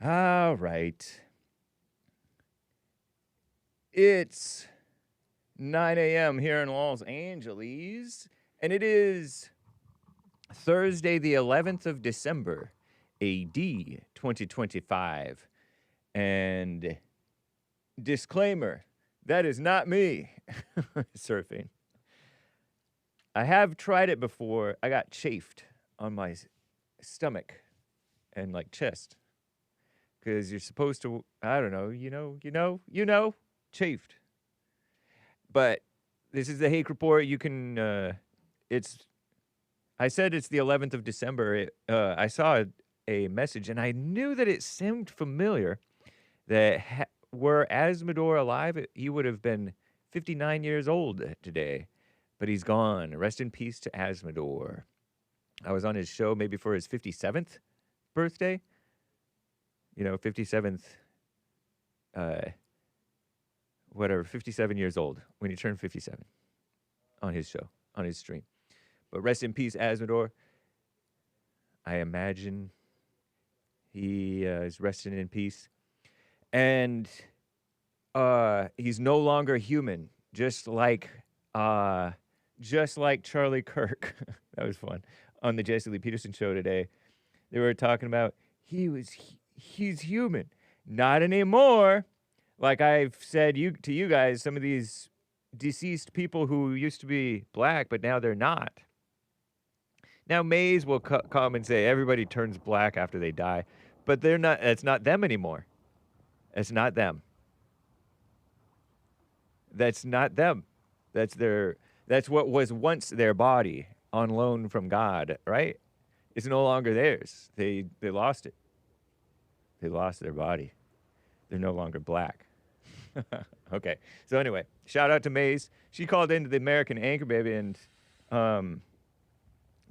All right. It's 9 a.m. here in Los Angeles, and it is Thursday, the 11th of December, AD 2025. And disclaimer, that is not me surfing. I have tried it before. I got chafed on my stomach and like chest. Because you're supposed to, I don't know, you know, chafed. But this is the Hake report. You can, I said it's the 11th of December. I saw a message and I knew that it seemed familiar that were Asmodor alive, he would have been 59 years old today. But he's gone. Rest in peace to Asmodor. I was on his show maybe for his 57th birthday. You know, 57th, whatever, 57 years old when he turned 57 on his show, on his stream. But rest in peace, Asmodor. I imagine he is resting in peace. And he's no longer human, just like Charlie Kirk. That was fun. On the Jesse Lee Peterson show today, they were talking about he's human. Not anymore. Like I've said to you guys, some of these deceased people who used to be black, but now they're not. Now Mays will come and say everybody turns black after they die, but they're not. It's not them anymore. It's not them. That's not them. That's what was once their body on loan from God, right? It's no longer theirs. They lost it. They lost their body. They're no longer black. Okay. So anyway, shout out to Maze. She called into the American Anchor Baby, and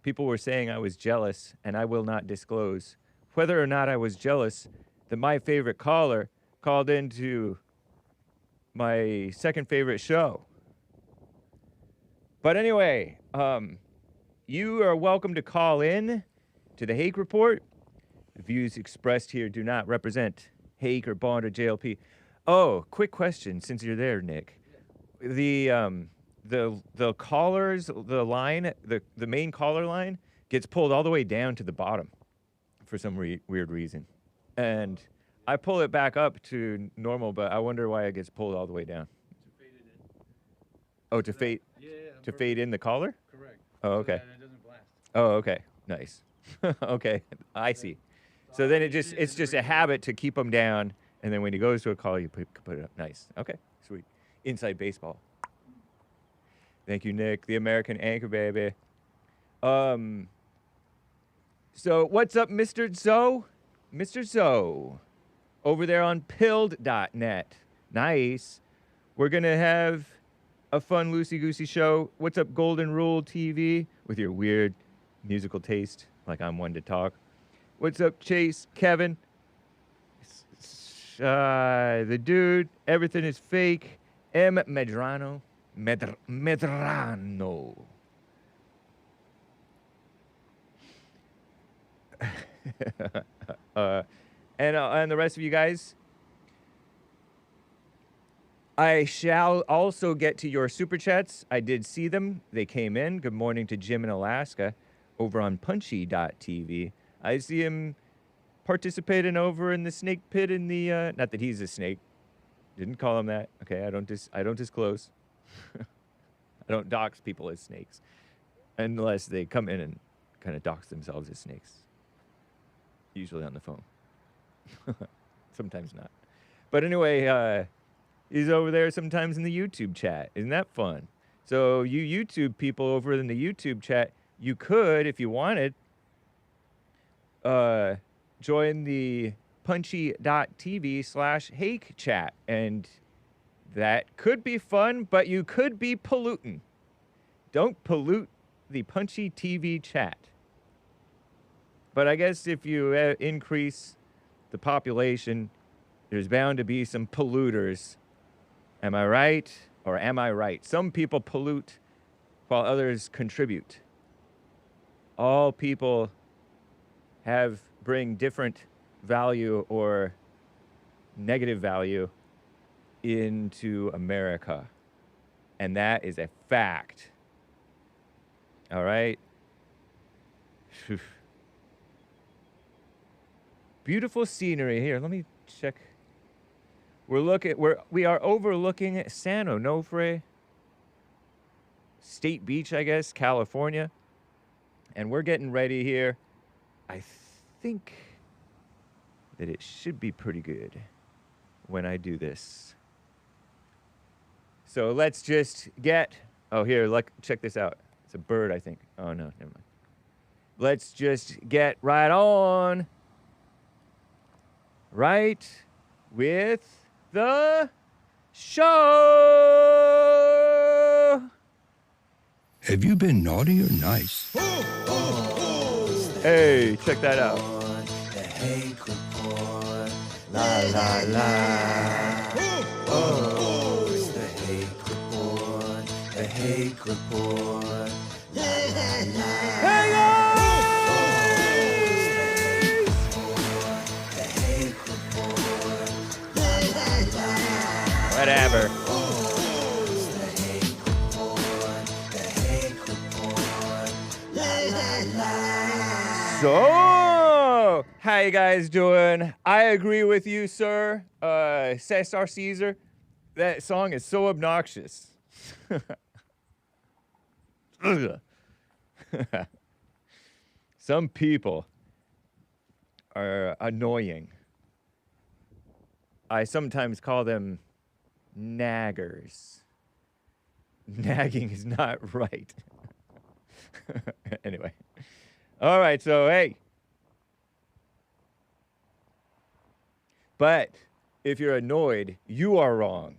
people were saying I was jealous, and I will not disclose whether or not I was jealous that my favorite caller called into my second favorite show. But anyway, you are welcome to call in to the Hake Report. The views expressed here do not represent Hake or Bond or JLP. Oh, quick question, since you're there, Nick. The callers, the line, the main caller line gets pulled all the way down to the bottom for some weird reason. And I pull it back up to normal, but I wonder why it gets pulled all the way down. To fade it in. Oh, to fade? Yeah. To fade in the caller? Correct. Oh, okay. So that it doesn't blast. Oh, okay. Nice. Okay, I see. So then it's just a habit to keep them down, and then when he goes to a call, you put it up. Nice. Okay, sweet. Inside baseball. Thank you, Nick, the American Anchor Baby. So what's up, Mr. Zoe? Mr. Zoe, over there on pilled.net. Nice. We're going to have a fun loosey-goosey show. What's up, Golden Rule TV, with your weird musical taste, like I'm one to talk. What's up, Chase, Kevin? The dude, everything is fake. M. Medrano. Medrano. And the rest of you guys, I shall also get to your super chats. I did see them. They came in. Good morning to Jim in Alaska over on Punchie.tv. I see him participating over in the snake pit in the, not that he's a snake. Didn't call him that. Okay, I don't disclose. I don't dox people as snakes. Unless they come in and kind of dox themselves as snakes. Usually on the phone. Sometimes not. But anyway, he's over there sometimes in the YouTube chat. Isn't that fun? So you YouTube people over in the YouTube chat, you could, if you wanted, join the punchy.tv/Hake chat. And that could be fun, but you could be polluting. Don't pollute the Punchy TV chat. But I guess if you increase the population, there's bound to be some polluters. Am I right? Or am I right? Some people pollute while others contribute. all people bring different value or negative value into America. And that is a fact. All right? Phew. Beautiful scenery here. Let me check. We are overlooking San Onofre State Beach, I guess, California. And we're getting ready here. I think that it should be pretty good when I do this. So let's just get, oh, here, check this out. It's a bird, I think. Oh, no, never mind. Let's just get right on, right, with the show. Have you been naughty or nice? Hey, check that out. The Hake report. La la la. Oh, it's the Hake report. The Hake report. La la la. Hey, The Hake report. La la la. whatever. So, how you guys doing? I agree with you, sir. Cesar. That song is so obnoxious. Some people are annoying. I sometimes call them naggers. Nagging is not right. Anyway. All right, so hey. But if you're annoyed, you are wrong.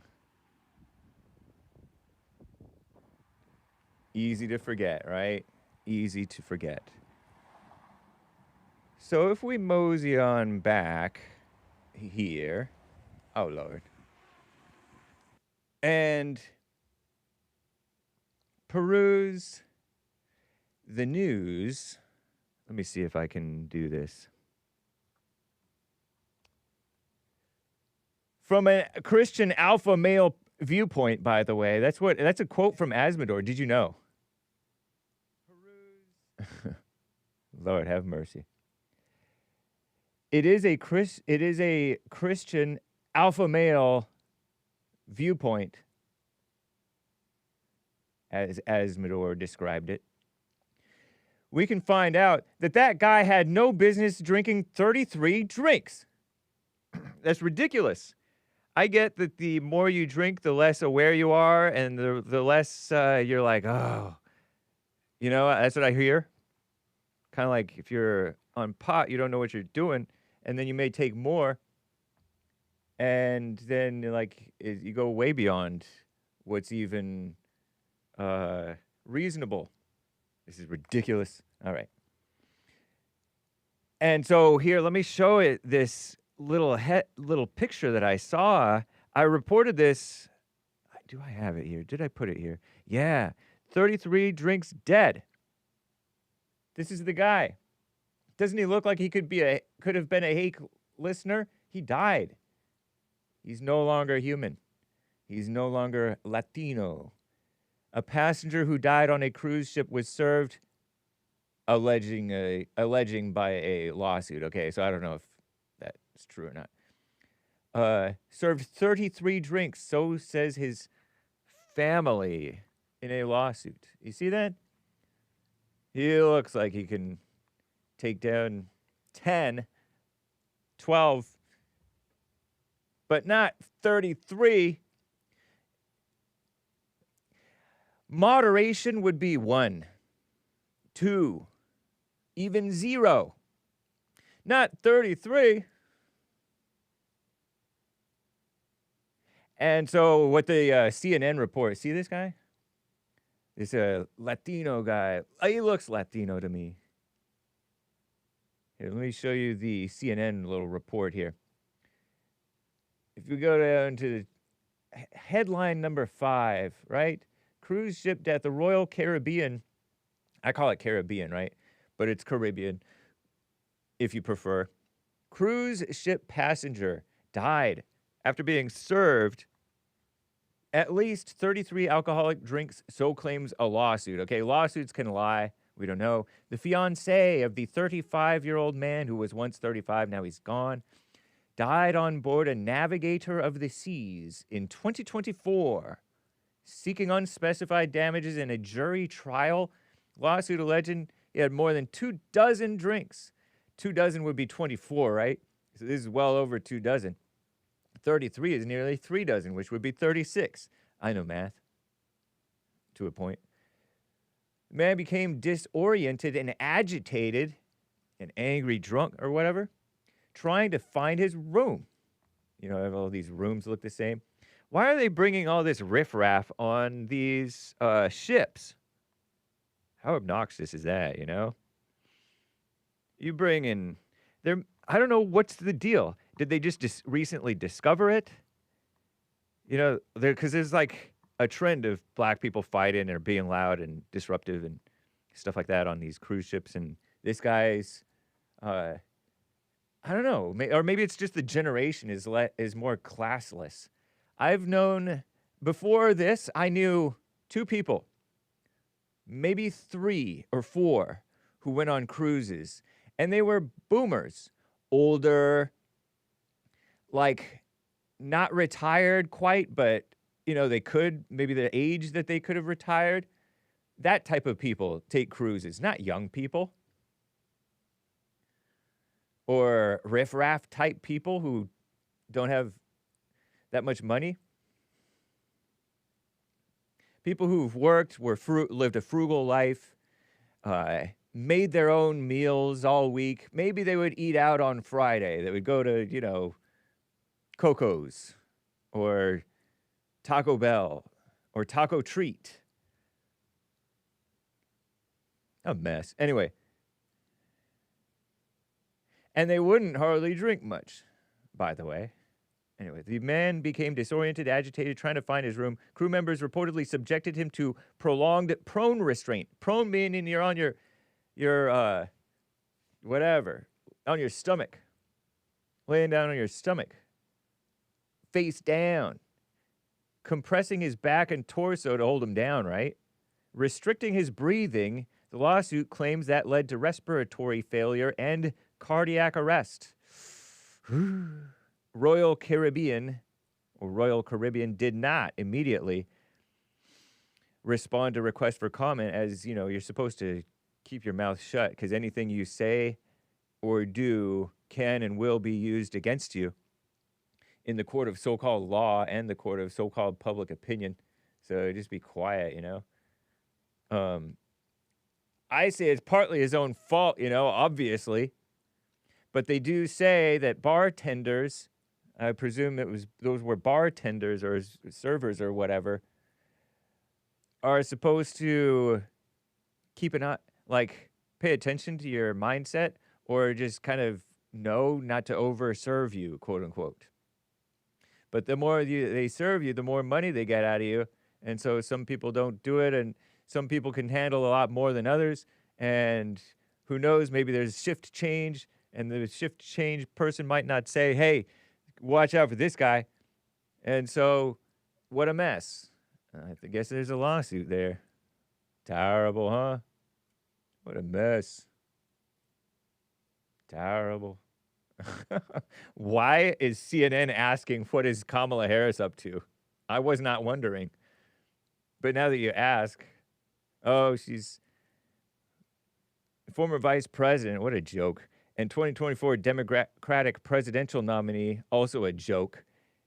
Easy to forget, right? Easy to forget. So if we mosey on back here, oh Lord, and peruse the news. Let me see if I can do this. From a Christian alpha male viewpoint, by the way, that's a quote from Asmodor. Did you know? Lord have mercy. It is a Christian alpha male viewpoint, as Asmodor described it. We can find out that guy had no business drinking 33 drinks. That's ridiculous. I get that the more you drink, the less aware you are, and the less you're like, oh. You know, that's what I hear. Kind of like if you're on pot, you don't know what you're doing, and then you may take more, and then you go way beyond what's even reasonable. This is ridiculous. All right. And so here, let me show it this little picture that I saw. I reported this. Do I have it here? Did I put it here? Yeah. 33 drinks dead. This is the guy. Doesn't he look like he could have been a Hake listener? He died. He's no longer human. He's no longer Latino. A passenger who died on a cruise ship was served, alleging by a lawsuit. Okay, so I don't know if that's true or not. Served 33 drinks, so says his family in a lawsuit. You see that? He looks like he can take down 10, 12, but not 33. Moderation would be 1, 2, even 0. Not 33. And so what the CNN report, see this guy? This Latino guy. He looks Latino to me. Here, let me show you the CNN little report here. If we go down to headline number 5, right? Cruise ship death, the Royal Caribbean. I call it Caribbean, right? but it's Caribbean if you prefer. Cruise ship passenger died after being served at least 33 alcoholic drinks, so claims a lawsuit. Okay, lawsuits can lie. We don't know. The fiancé of the 35-year-old man who was once 35, now he's gone, died on board a Navigator of the Seas in 2024, seeking unspecified damages in a jury trial. Lawsuit alleging he had more than 24 drinks. 24 would be 24, right? So this is well over 24. 33 is nearly 36, which would be 36. I know math. To a point. The man became disoriented and agitated, an angry drunk or whatever, trying to find his room. You know, all these rooms look the same. Why are they bringing all this riffraff on these ships? How obnoxious is that, you know? You bring in... I don't know what's the deal. Did they just recently discover it? You know, because there's like a trend of black people fighting or being loud and disruptive and stuff like that on these cruise ships. And this guy's, I don't know, or maybe it's just the generation is more classless. I've known, before this, I knew 2 people, maybe 3 or 4, who went on cruises. And they were boomers, older, like not retired quite, but, you know, they could, maybe the age that they could have retired. That type of people take cruises, not young people. Or riffraff type people who don't have that much money. People who've worked, lived a frugal life, made their own meals all week. Maybe they would eat out on Friday. They would go to, you know, Coco's or Taco Bell or Taco Treat. A mess. Anyway. And they wouldn't hardly drink much, by the way. Anyway, the man became disoriented, agitated, trying to find his room. Crew members reportedly subjected him to prolonged prone restraint. Prone meaning you're on your whatever, on your stomach. Laying down on your stomach. Face down. Compressing his back and torso to hold him down, right? Restricting his breathing. The lawsuit claims that led to respiratory failure and cardiac arrest. Royal Caribbean did not immediately respond to requests for comment, as, you know, you're supposed to keep your mouth shut because anything you say or do can and will be used against you in the court of so-called law and the court of so-called public opinion. So just be quiet, you know. I say it's partly his own fault, you know, obviously. But they do say that bartenders, I presume those were bartenders or servers or whatever, are supposed to keep an eye, like pay attention to your mindset or just kind of know not to overserve you, quote unquote. But the more they serve you, the more money they get out of you. And so some people don't do it, and some people can handle a lot more than others. And who knows, maybe there's shift change, and the shift change person might not say, hey, watch out for this guy. And so, what a mess. I guess there's a lawsuit there. Terrible, huh? What a mess. Terrible. Why is CNN asking what is Kamala Harris up to? I was not wondering. But now that you ask, oh, she's former vice president. What a joke. And 2024 Democratic presidential nominee, also a joke,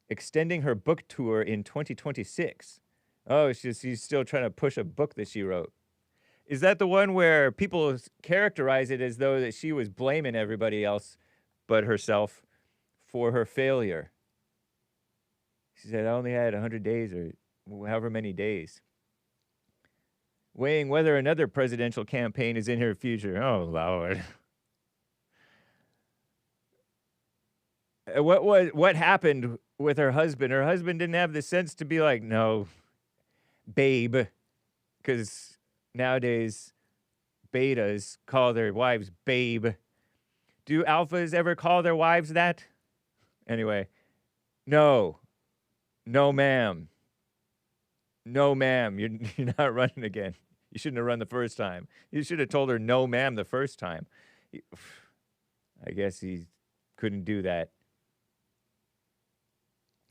extending her book tour in 2026. Oh, she's still trying to push a book that she wrote. Is that the one where people characterize it as though that she was blaming everybody else but herself for her failure? She said, I only had 100 days or however many days. Weighing whether another presidential campaign is in her future. Oh, Lord. What happened with her husband? Her husband didn't have the sense to be like, no, babe, because nowadays betas call their wives babe. Do alphas ever call their wives that? Anyway, no. No, ma'am. No, ma'am. You're not running again. You shouldn't have run the first time. You should have told her no, ma'am, the first time. I guess he couldn't do that.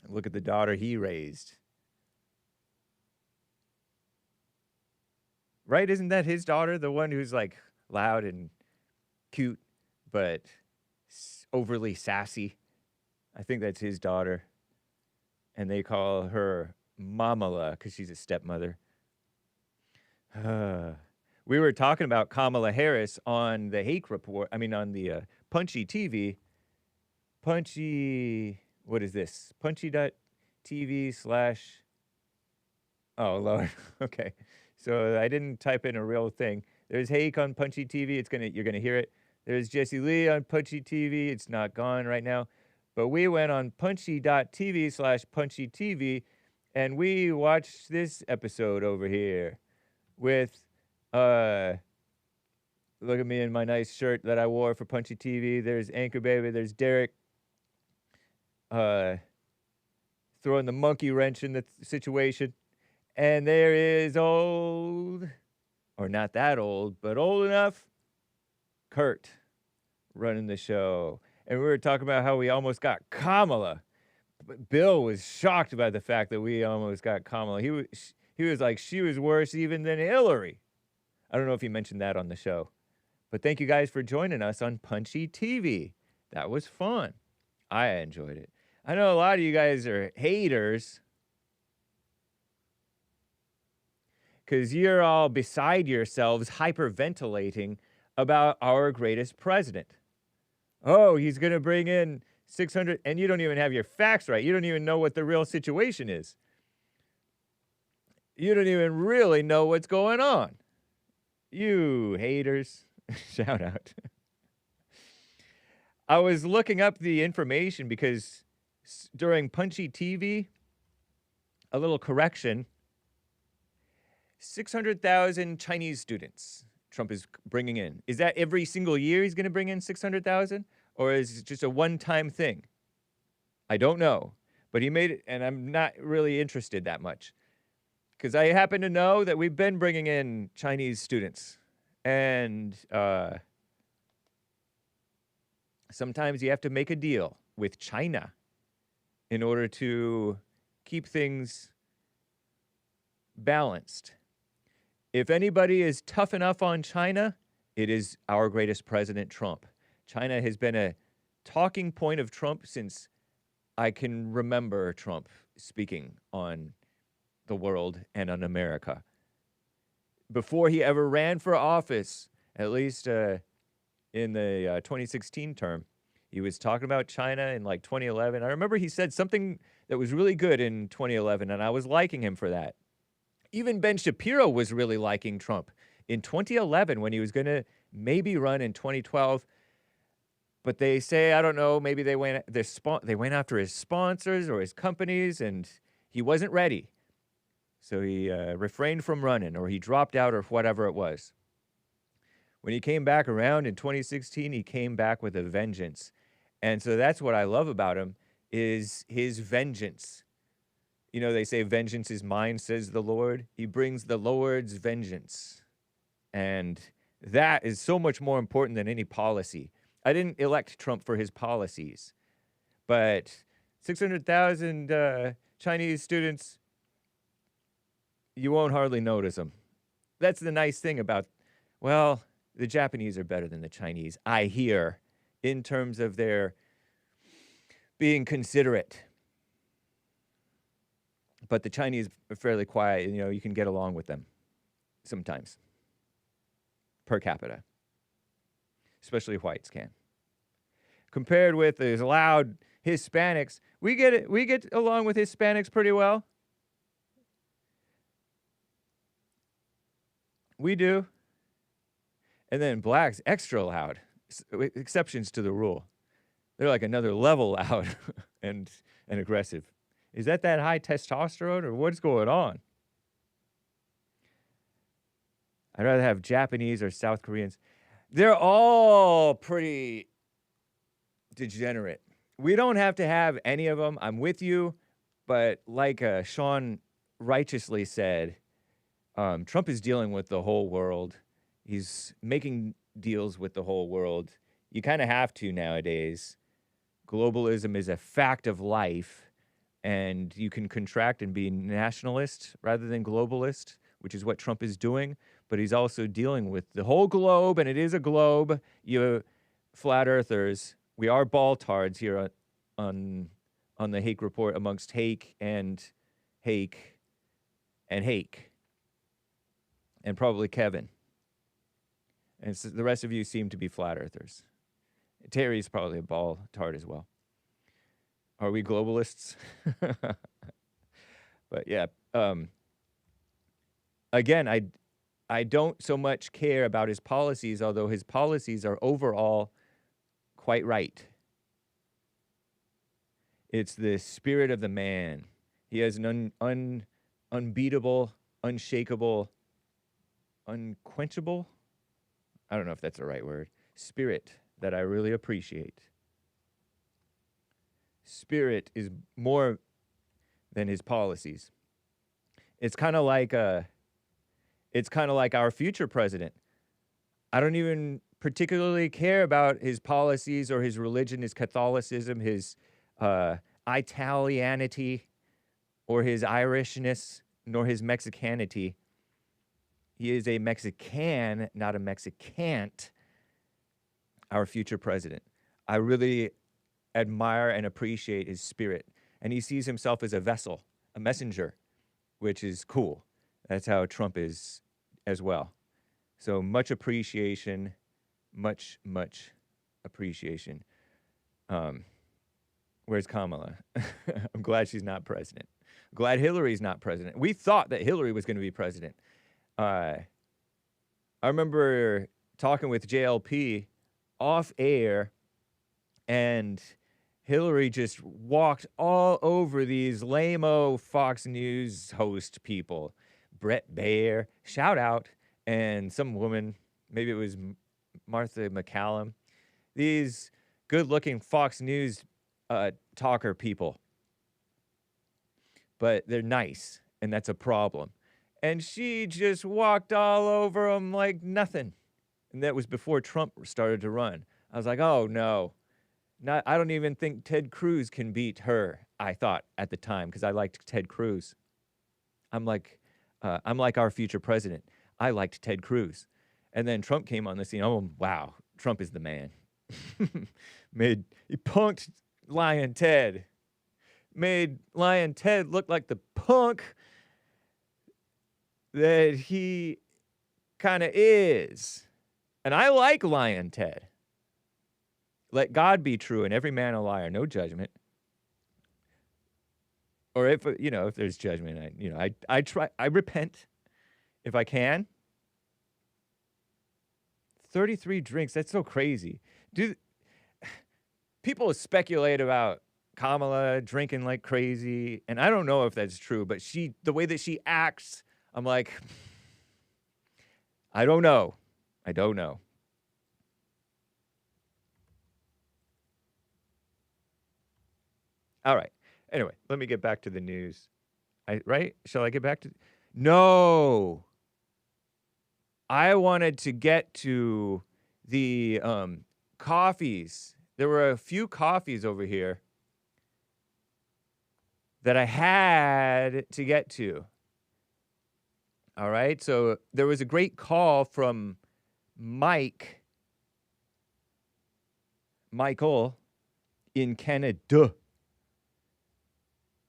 Look at the daughter he raised. Right? Isn't that his daughter? The one who's like loud and cute, but overly sassy. I think that's his daughter. And they call her Mamala because she's a stepmother. We were talking about Kamala Harris on the Hake report. I mean, on the Punchie TV. Punchie, what is this? Punchie.tv/ Oh, Lord. Okay. So I didn't type in a real thing. There's Hake on Punchie TV. You're gonna hear it. There's Jesse Lee on Punchie TV. It's not gone right now. But we went on Punchie.tv/ TV, and we watched this episode over here with, look at me in my nice shirt that I wore for Punchie TV. There's Anchor Baby. There's Derek throwing the monkey wrench in the situation. And there is old, or not that old, but old enough, Kurt running the show. And we were talking about how we almost got Kamala. But Bill was shocked by the fact that we almost got Kamala. He was like, she was worse even than Hillary. I don't know if he mentioned that on the show. But thank you guys for joining us on Punchie TV. That was fun. I enjoyed it. I know a lot of you guys are haters because you're all beside yourselves hyperventilating about our greatest president. Oh, he's going to bring in 600, and you don't even have your facts right. You don't even know what the real situation is. You don't even really know what's going on. You haters. Shout out. I was looking up the information because during Punchie TV, a little correction, 600,000 Chinese students Trump is bringing in. Is that every single year he's going to bring in 600,000? Or is it just a one-time thing? I don't know. But he made it, and I'm not really interested that much. Because I happen to know that we've been bringing in Chinese students. And sometimes you have to make a deal with China in order to keep things balanced. If anybody is tough enough on China, it is our greatest president, Trump. China has been a talking point of Trump since I can remember Trump speaking on the world and on America. Before he ever ran for office, at least in the 2016 term, he was talking about China in like 2011. I remember he said something that was really good in 2011, and I was liking him for that. Even Ben Shapiro was really liking Trump in 2011 when he was going to maybe run in 2012. But they say, I don't know, maybe they went after his sponsors or his companies, and he wasn't ready. So he refrained from running, or he dropped out, or whatever it was. When he came back around in 2016, he came back with a vengeance. And so that's what I love about him, is his vengeance. You know, they say, vengeance is mine, says the Lord. He brings the Lord's vengeance. And that is so much more important than any policy. I didn't elect Trump for his policies, but 600,000 Chinese students, you won't hardly notice them. That's the nice thing about, well, the Japanese are better than the Chinese, I hear, in terms of their being considerate. But the Chinese are fairly quiet, and, you know, you can get along with them sometimes, per capita. Especially whites can. Compared with the loud Hispanics, we get along with Hispanics pretty well. We do. And then blacks, extra loud. Exceptions to the rule. They're like another level loud and aggressive. Is that high testosterone, or what's going on? I'd rather have Japanese or South Koreans. They're all pretty degenerate. We don't have to have any of them. I'm with you. But like Sean righteously said, Trump is dealing with the whole world. He's making deals with the whole world. You kind of have to nowadays. Globalism is a fact of life, and you can contract and be nationalist rather than globalist, which is what Trump is doing. But he's also dealing with the whole globe, and it is a globe. You flat earthers, we are ball-tards here on the Hake Report amongst Hake and Hake and Hake, and probably Kevin. And so the rest of you seem to be flat earthers. Terry's probably a ball-tard as well. Are we globalists? But yeah, again, I don't so much care about his policies, although his policies are overall quite right. It's the spirit of the man. He has an unbeatable, unshakable, unquenchable, I don't know if that's the right word, spirit that I really appreciate. Spirit is more than his policies. It's kind of like our future president. I don't even particularly care about his policies or his religion, his Catholicism, his Italianity, or his Irishness, nor his Mexicanity. He is a Mexican, not a Mexicant, our future president. I really admire and appreciate his spirit. And he sees himself as a vessel, a messenger, which is cool. That's how Trump is as well. So much appreciation, much appreciation. Where's Kamala? I'm glad she's not president. I'm glad Hillary's not president. We thought that Hillary was going to be president. I remember talking with JLP off air, and Hillary just walked all over these lame-o Fox News host people. Brett Baer, shout out, and some woman, maybe it was Martha McCallum. These good-looking Fox News talker people. But they're nice, and that's a problem. And she just walked all over them like nothing. And that was before Trump started to run. I was like, oh, no. I don't even think Ted Cruz can beat her, I thought at the time, because I liked Ted Cruz. I'm like our future president. I liked Ted Cruz. And then Trump came on the scene. Oh, wow. Trump is the man. He punked Lyin Ted. Made Lyin Ted look like the punk that he kind of is. And I like Lyin Ted. Let God be true and every man a liar. No judgment. Or if there's judgment, I repent if I can. 33 drinks. That's so crazy. People speculate about Kamala drinking like crazy, and I don't know if that's true, but the way that she acts, I'm like, I don't know. All right. Anyway, let me get back to the news. Right? Shall I get back to... No. I wanted to get to the coffees. There were a few coffees over here that I had to get to. All right? So there was a great call from Michael in Canada,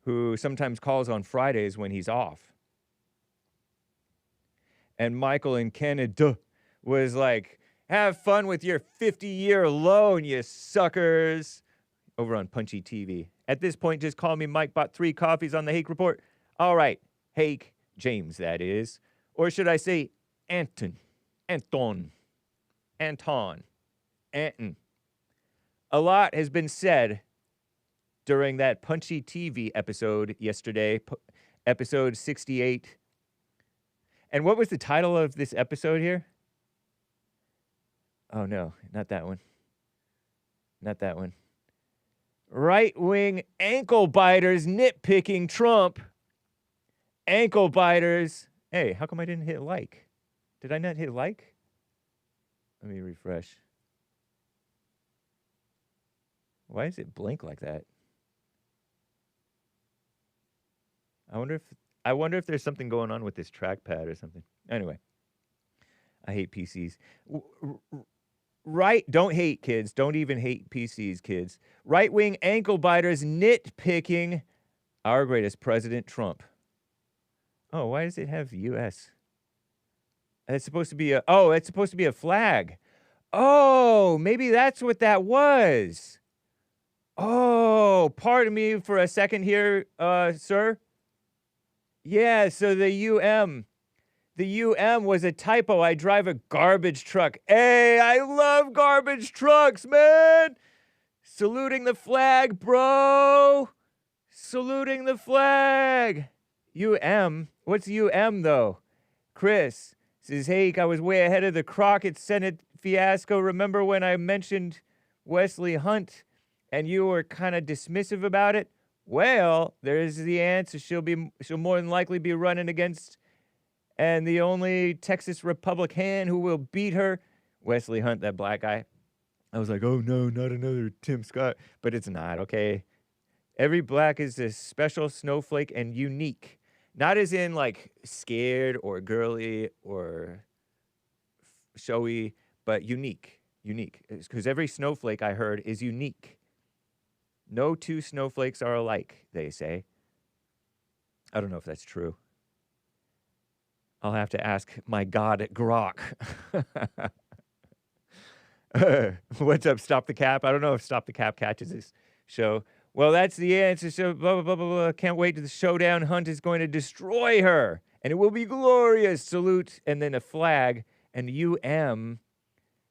who sometimes calls on Fridays when he's off. And Michael in Canada was like, have fun with your 50-year loan, you suckers, over on Punchie TV. At this point, just call me Mike, bought 3 coffees on the Hake Report. All right, Hake, James, that is. Or should I say Anton. A lot has been said during that Punchie TV episode yesterday, episode 68. And what was the title of this episode here? Oh, no, not that one. Not that one. Right-wing ankle biters nitpicking Trump. Ankle biters. Hey, how come I didn't hit like? Did I not hit like? Let me refresh. Why does it blink like that? I wonder if there's something going on with this trackpad or something. Anyway, I hate PCs. Right, don't hate kids. Don't even hate PCs, kids. Right-wing ankle biters nitpicking our greatest president, Trump. Oh, why does it have U.S.? It's supposed to be it's supposed to be a flag. Oh, maybe that's what that was. Oh, pardon me for a second here, sir. Yeah, so the UM was a typo. I drive a garbage truck. Hey, I love garbage trucks, man. Saluting the flag, bro. Saluting the flag. UM. What's UM, though? Chris says, Hake, I was way ahead of the Crockett Senate fiasco. Remember when I mentioned Wesley Hunt and you were kind of dismissive about it? Well, there's the answer. She'll more than likely be running against, and the only Texas Republican who will beat her, Wesley Hunt, that black guy. I was like, oh no, not another Tim Scott. But it's not, okay? Every black is a special snowflake and unique. Not as in like scared or girly or showy, but unique. Unique. Because every snowflake I heard is unique. No two snowflakes are alike, they say. I don't know if that's true. I'll have to ask my god at Grok. What's up, Stop the Cap? I don't know if Stop the Cap catches this show. Well, that's the answer. So blah, blah, blah, blah, blah. Can't wait to the showdown. Hunt is going to destroy her. And it will be glorious. Salute. And then a flag. And UM.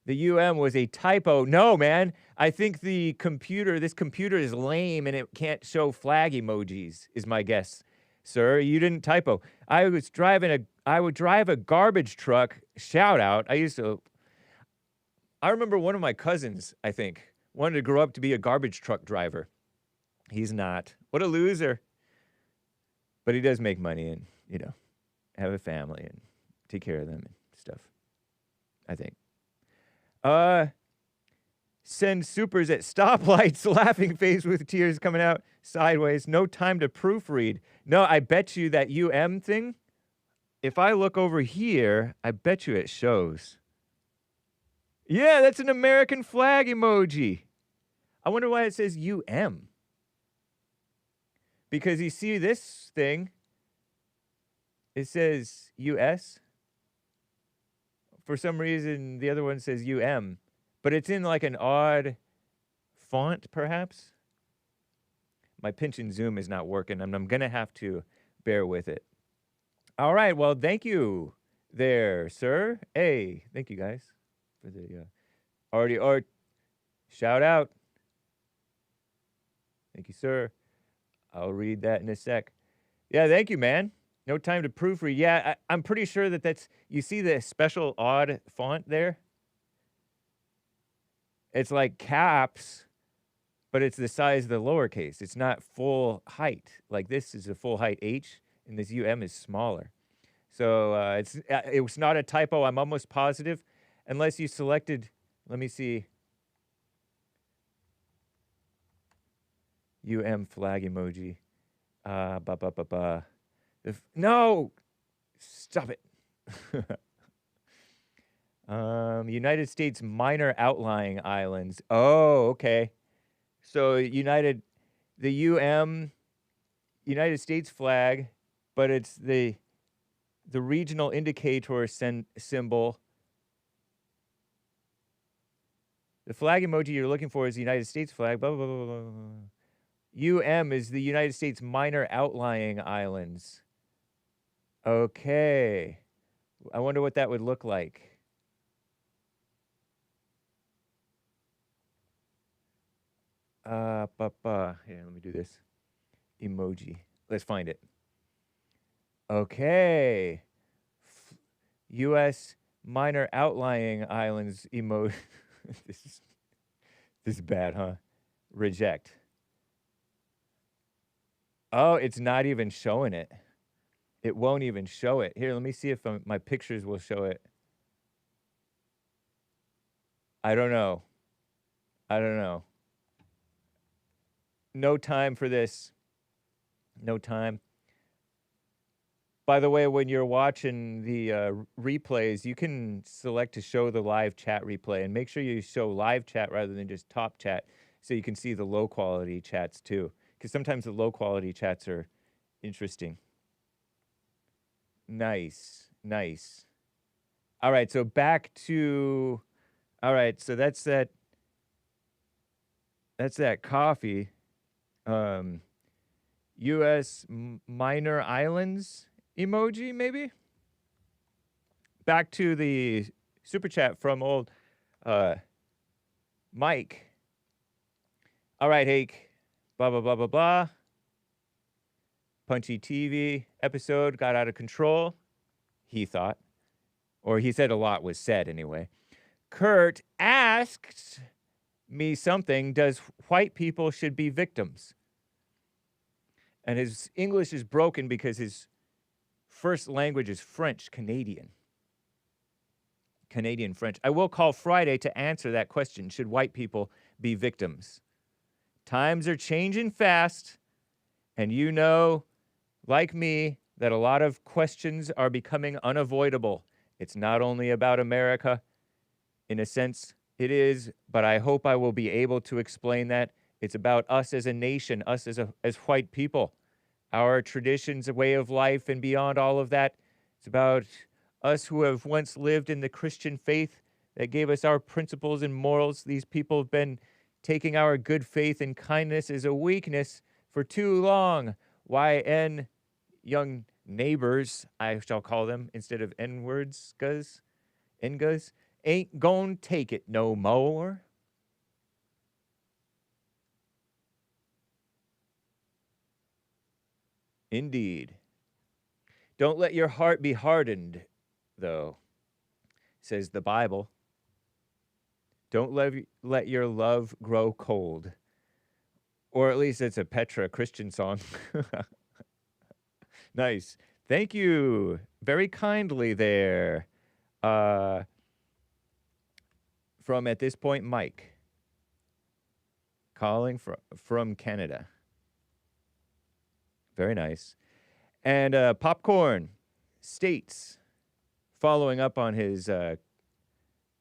The UM was a typo. No, man. I think this computer is lame and it can't show flag emojis, is my guess. Sir, you didn't typo. I would drive a garbage truck. Shout out. I remember one of my cousins, I think, wanted to grow up to be a garbage truck driver. He's not. What a loser. But he does make money and, have a family and take care of them and stuff. I think. Send supers at stoplights, laughing face with tears coming out sideways. No time to proofread. No, I bet you that UM thing, if I look over here, I bet you it shows. Yeah, that's an American flag emoji. I wonder why it says UM. Because you see this thing, it says US. For some reason, the other one says UM. But it's in like an odd font, perhaps. My pinch and zoom is not working, and I'm going to have to bear with it. All right, well, thank you there, sir. Hey, thank you guys for the shout out. Thank you, sir. I'll read that in a sec. Yeah, thank you, man. No time to proofread. Yeah, I'm pretty sure that's, you see the special odd font there? It's like caps, but it's the size of the lowercase. It's not full height. Like this is a full height H, and this UM is smaller. So it was not a typo. I'm almost positive, unless you selected. Let me see. UM flag emoji. No, stop it. United States minor outlying islands. Oh, okay. So the United States flag, but it's the regional indicator symbol. The flag emoji you're looking for is the United States flag. Blah, blah, blah, blah, blah. UM is the United States minor outlying islands. Okay. I wonder what that would look like. Here, let me do this. Emoji. Let's find it. Okay. U.S. minor outlying islands emoji. this is bad, huh? Reject. Oh, it's not even showing it. It won't even show it. Here, let me see if my pictures will show it. I don't know. I don't know. No time for this. No time. By the way, when you're watching the replays, you can select to show the live chat replay, and make sure you show live chat rather than just top chat, so you can see the low quality chats too. Because sometimes the low quality chats are interesting. Nice, nice. All right, so back to, all right, so that's that coffee. U.S. minor islands emoji, maybe? Back to the super chat from old Mike. All right, Hake. Blah, blah, blah, blah, blah. Punchie TV episode got out of control, he thought. Or he said a lot was said anyway. Kurt asked me something. Does white people should be victims? And his English is broken because his first language is French, Canadian. Canadian French. I will call Friday to answer that question. Should white people be victims? Times are changing fast, and you know, like me, that a lot of questions are becoming unavoidable. It's not only about America. In a sense, it is, but I hope I will be able to explain that. It's about us as a nation, us as white people, our traditions, a way of life, and beyond all of that. It's about us who have once lived in the Christian faith that gave us our principles and morals. These people have been taking our good faith and kindness as a weakness for too long. YN, young neighbors, I shall call them, instead of N-words, N-guz, ain't gon' take it no more. Indeed. Don't let your heart be hardened, though, says the Bible. Don't let your love grow cold. Or at least it's a Petra Christian song. Nice. Thank you. Very kindly there. From, at this point, Mike. Calling from Canada. Very nice. And Popcorn states, following up on his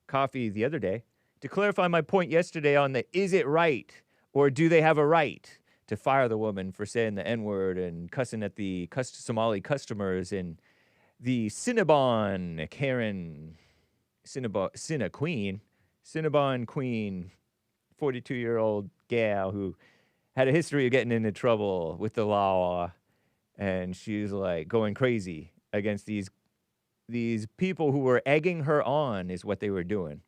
coffee the other day, to clarify my point yesterday on the is it right or do they have a right to fire the woman for saying the N-word and cussing at the Somali customers in the Cinnabon Karen Cinnabon Queen, 42-year-old gal who had a history of getting into trouble with the law, and she's like going crazy against these people who were egging her on, is what they were doing.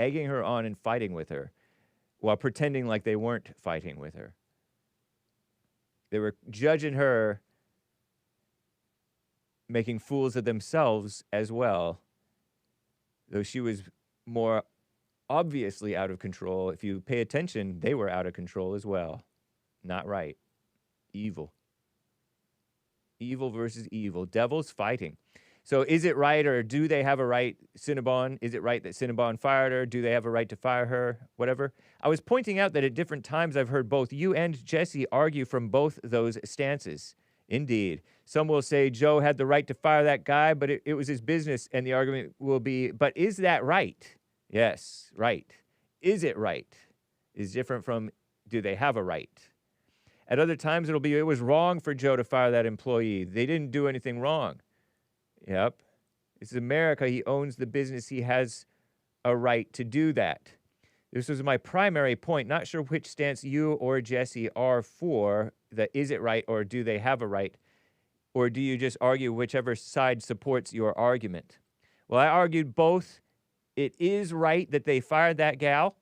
Egging her on and fighting with her while pretending like they weren't fighting with her. They were judging her, making fools of themselves as well, though she was more obviously out of control. If you pay attention, they were out of control as well. Not right. Evil. Evil versus evil. Devils fighting. So is it right, or do they have a right, Cinnabon? Is it right that Cinnabon fired her? Do they have a right to fire her? Whatever. I was pointing out that at different times I've heard both you and Jesse argue from both those stances. Indeed. Some will say Joe had the right to fire that guy, but it was his business, and the argument will be, but is that right? Yes, right. Is it right? Is different from do they have a right? At other times it'll be it was wrong for Joe to fire that employee. They didn't do anything wrong. Yep. This is America. He owns the business. He has a right to do that. This was my primary point. Not sure which stance you or Jesse are for, the is it right or do they have a right? Or do you just argue whichever side supports your argument? Well, I argued both. It is right that they fired that gal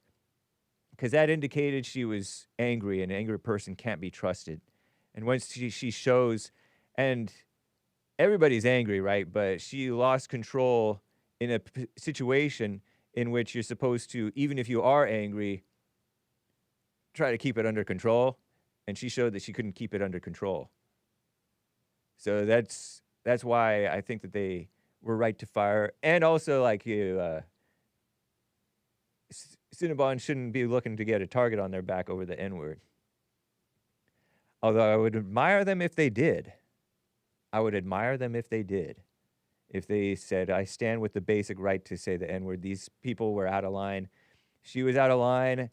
because that indicated she was angry, and an angry person can't be trusted. And once she shows, and everybody's angry, right? But she lost control in a situation in which you're supposed to, even if you are angry, try to keep it under control. And she showed that she couldn't keep it under control. So that's why I think that they were right to fire. And also, like, Cinnabon shouldn't be looking to get a target on their back over the N-word. Although I would admire them if they did. I would admire them if they did. If they said, I stand with the basic right to say the N-word. These people were out of line. She was out of line.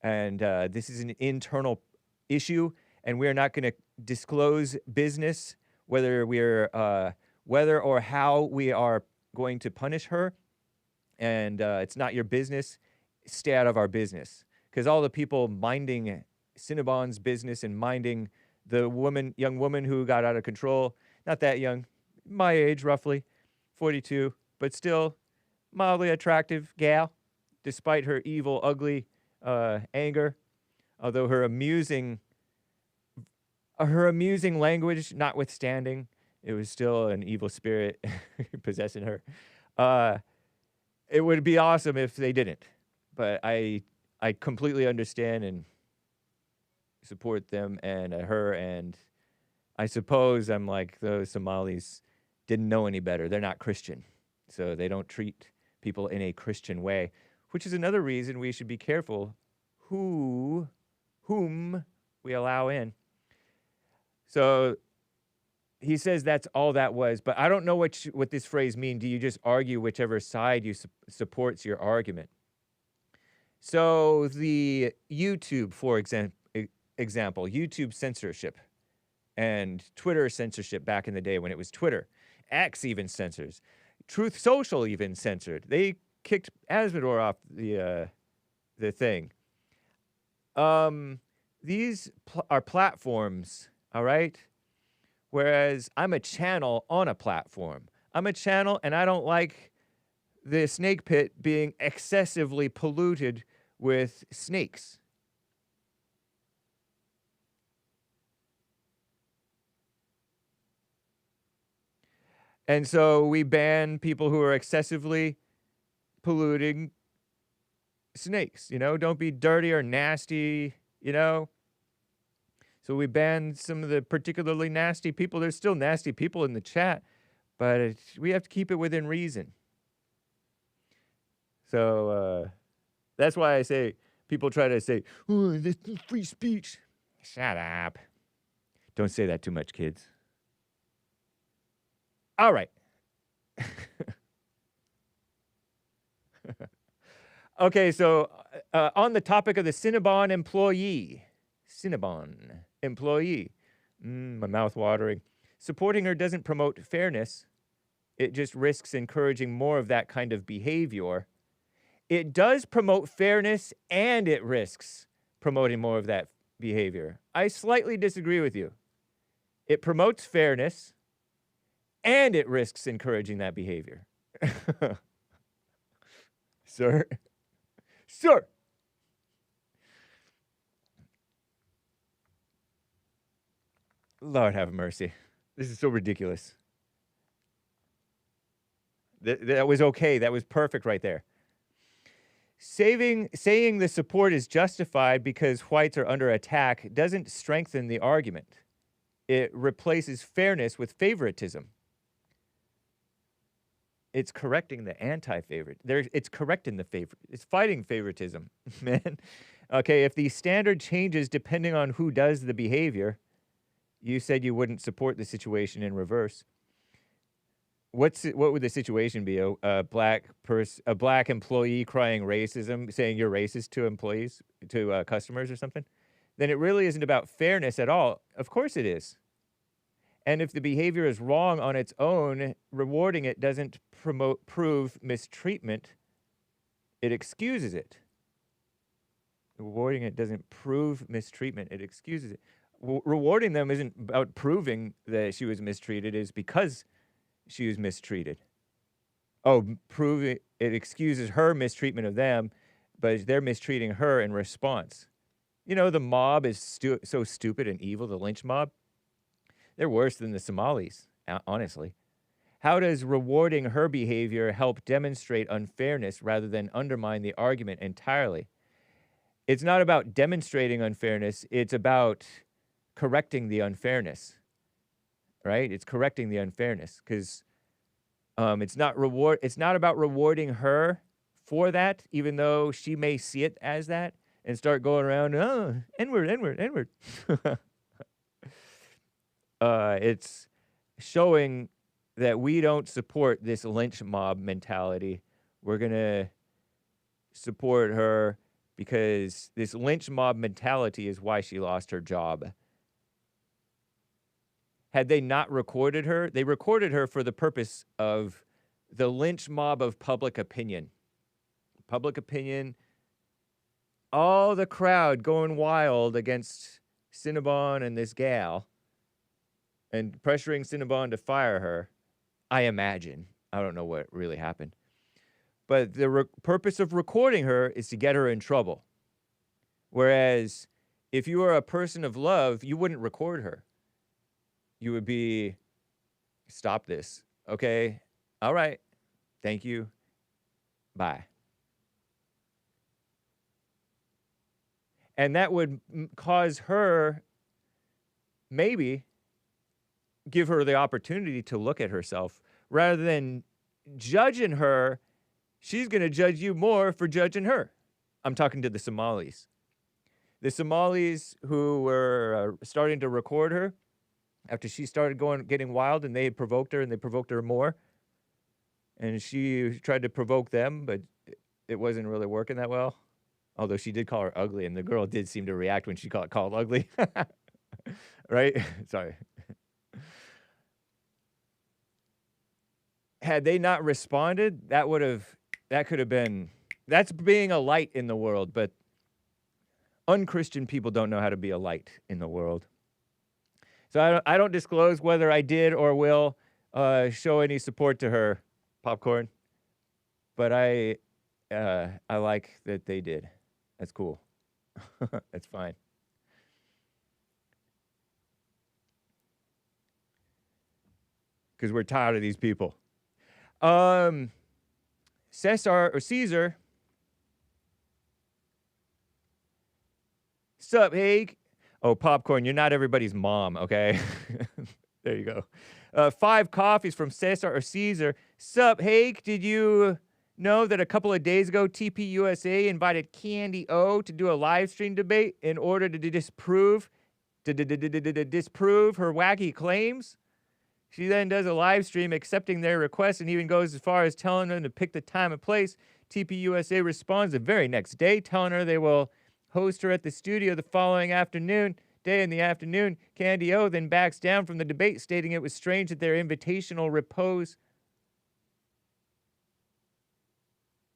And this is an internal issue. And we're not going to disclose business, whether or how we are going to punish her. And it's not your business. Stay out of our business. Because all the people minding Cinnabon's business and minding the young woman who got out of control, not that young, my age roughly, 42, but still mildly attractive gal, despite her evil, ugly anger. Although her amusing language notwithstanding, it was still an evil spirit possessing her. It would be awesome if they didn't. But I completely understand and support them and her, and I suppose I'm like, those Somalis didn't know any better. They're not Christian, so they don't treat people in a Christian way, which is another reason we should be careful whom we allow in. So he says that's all that was, but I don't know what this phrase means. Do you just argue whichever side you supports your argument? So the YouTube, for example, YouTube censorship and Twitter censorship back in the day when it was Twitter. X even censors. Truth Social even censored. They kicked Asmodor off the thing. These are platforms, all right? Whereas I'm a channel on a platform. I'm a channel, and I don't like the snake pit being excessively polluted with snakes. And so we ban people who are excessively polluting snakes, you know? Don't be dirty or nasty, you know? So we ban some of the particularly nasty people. There's still nasty people in the chat, but we have to keep it within reason. So that's why I say, people try to say, oh, this is free speech. Shut up. Don't say that too much, kids. All right. Okay, so on the topic of the Cinnabon employee, my mouth watering. Supporting her doesn't promote fairness. It just risks encouraging more of that kind of behavior. It does promote fairness, and it risks promoting more of that behavior. I slightly disagree with you. It promotes fairness, and it risks encouraging that behavior. Sir. Lord have mercy. This is so ridiculous. That was okay. That was perfect right there. Saying the support is justified because whites are under attack doesn't strengthen the argument. It replaces fairness with favoritism. It's correcting the anti-favorite. It's correcting the favorite. It's fighting favoritism, man. Okay, if the standard changes depending on who does the behavior, you said you wouldn't support the situation in reverse. What would the situation be? A black employee crying racism, saying you're racist to employees, to customers or something? Then it really isn't about fairness at all. Of course it is. And if the behavior is wrong on its own, rewarding it doesn't prove mistreatment. It excuses it. Rewarding it doesn't prove mistreatment. It excuses it. Rewarding them isn't about proving that she was mistreated. It is because she was mistreated. Oh, it excuses her mistreatment of them, but they're mistreating her in response. You know, the mob is so stupid and evil, the lynch mob. They're worse than the Somalis. honestly. How does rewarding her behavior help demonstrate unfairness rather than undermine the argument entirely? It's not about demonstrating unfairness. It's about correcting the unfairness, right? It's correcting the unfairness because it's not about rewarding her for that, even though she may see it as that and start going around, oh, N-word, N-word, N-word. It's showing that we don't support this lynch mob mentality. We're going to support her because this lynch mob mentality is why she lost her job. Had they not recorded her, they recorded her for the purpose of the lynch mob of public opinion. Public opinion, all the crowd going wild against Cinnabon and this gal and pressuring Cinnabon to fire her. I imagine. I don't know what really happened. But the purpose of recording her is to get her in trouble. Whereas if you were a person of love, you wouldn't record her. You would be, stop this. Okay. All right. Thank you. Bye. And that would cause her, maybe, give her the opportunity to look at herself. Rather than judging her, she's going to judge you more for judging her. I'm talking to the Somalis. The Somalis who were starting to record her after she started getting wild, and they had provoked her, and they provoked her more. And she tried to provoke them, but it wasn't really working that well. Although she did call her ugly, and the girl did seem to react when she got called ugly. Right? Sorry. Had they not responded, that could have been, that's being a light in the world, but unchristian people don't know how to be a light in the world. So I don't disclose whether I did or will show any support to her, Popcorn, but I like that they did. That's cool. That's fine. Because we're tired of these people. Cesar or Caesar. Sup, Hake? Oh, Popcorn, you're not everybody's mom, okay? There you go. 5 coffees from Cesar or Caesar. Sup, Hake? Did you know that a couple of days ago, TPUSA invited Candy O to do a live stream debate in order to disprove her wacky claims? She then does a live stream accepting their request and even goes as far as telling them to pick the time and place. TPUSA responds the very next day, telling her they will host her at the studio the following day in the afternoon. Candy O then backs down from the debate, stating it was strange that their invitational repose,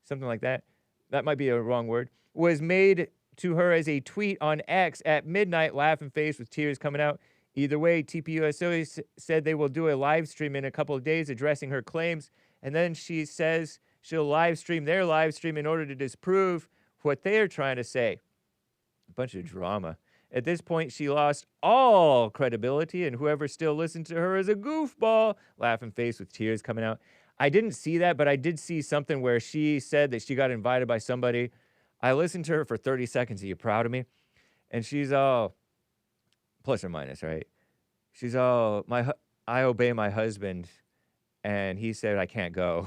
something like that, that might be a wrong word, was made to her as a tweet on X at midnight, laughing face with tears coming out. Either way, TPUSA said they will do a live stream in a couple of days addressing her claims, and then she says she'll live stream their live stream in order to disprove what they are trying to say. A bunch of drama. At this point, she lost all credibility, and whoever still listened to her is a goofball, laughing face with tears coming out. I didn't see that, but I did see something where she said that she got invited by somebody. I listened to her for 30 seconds. Are you proud of me? And she's all, plus or minus, right? She's all, I obey my husband, and he said I can't go.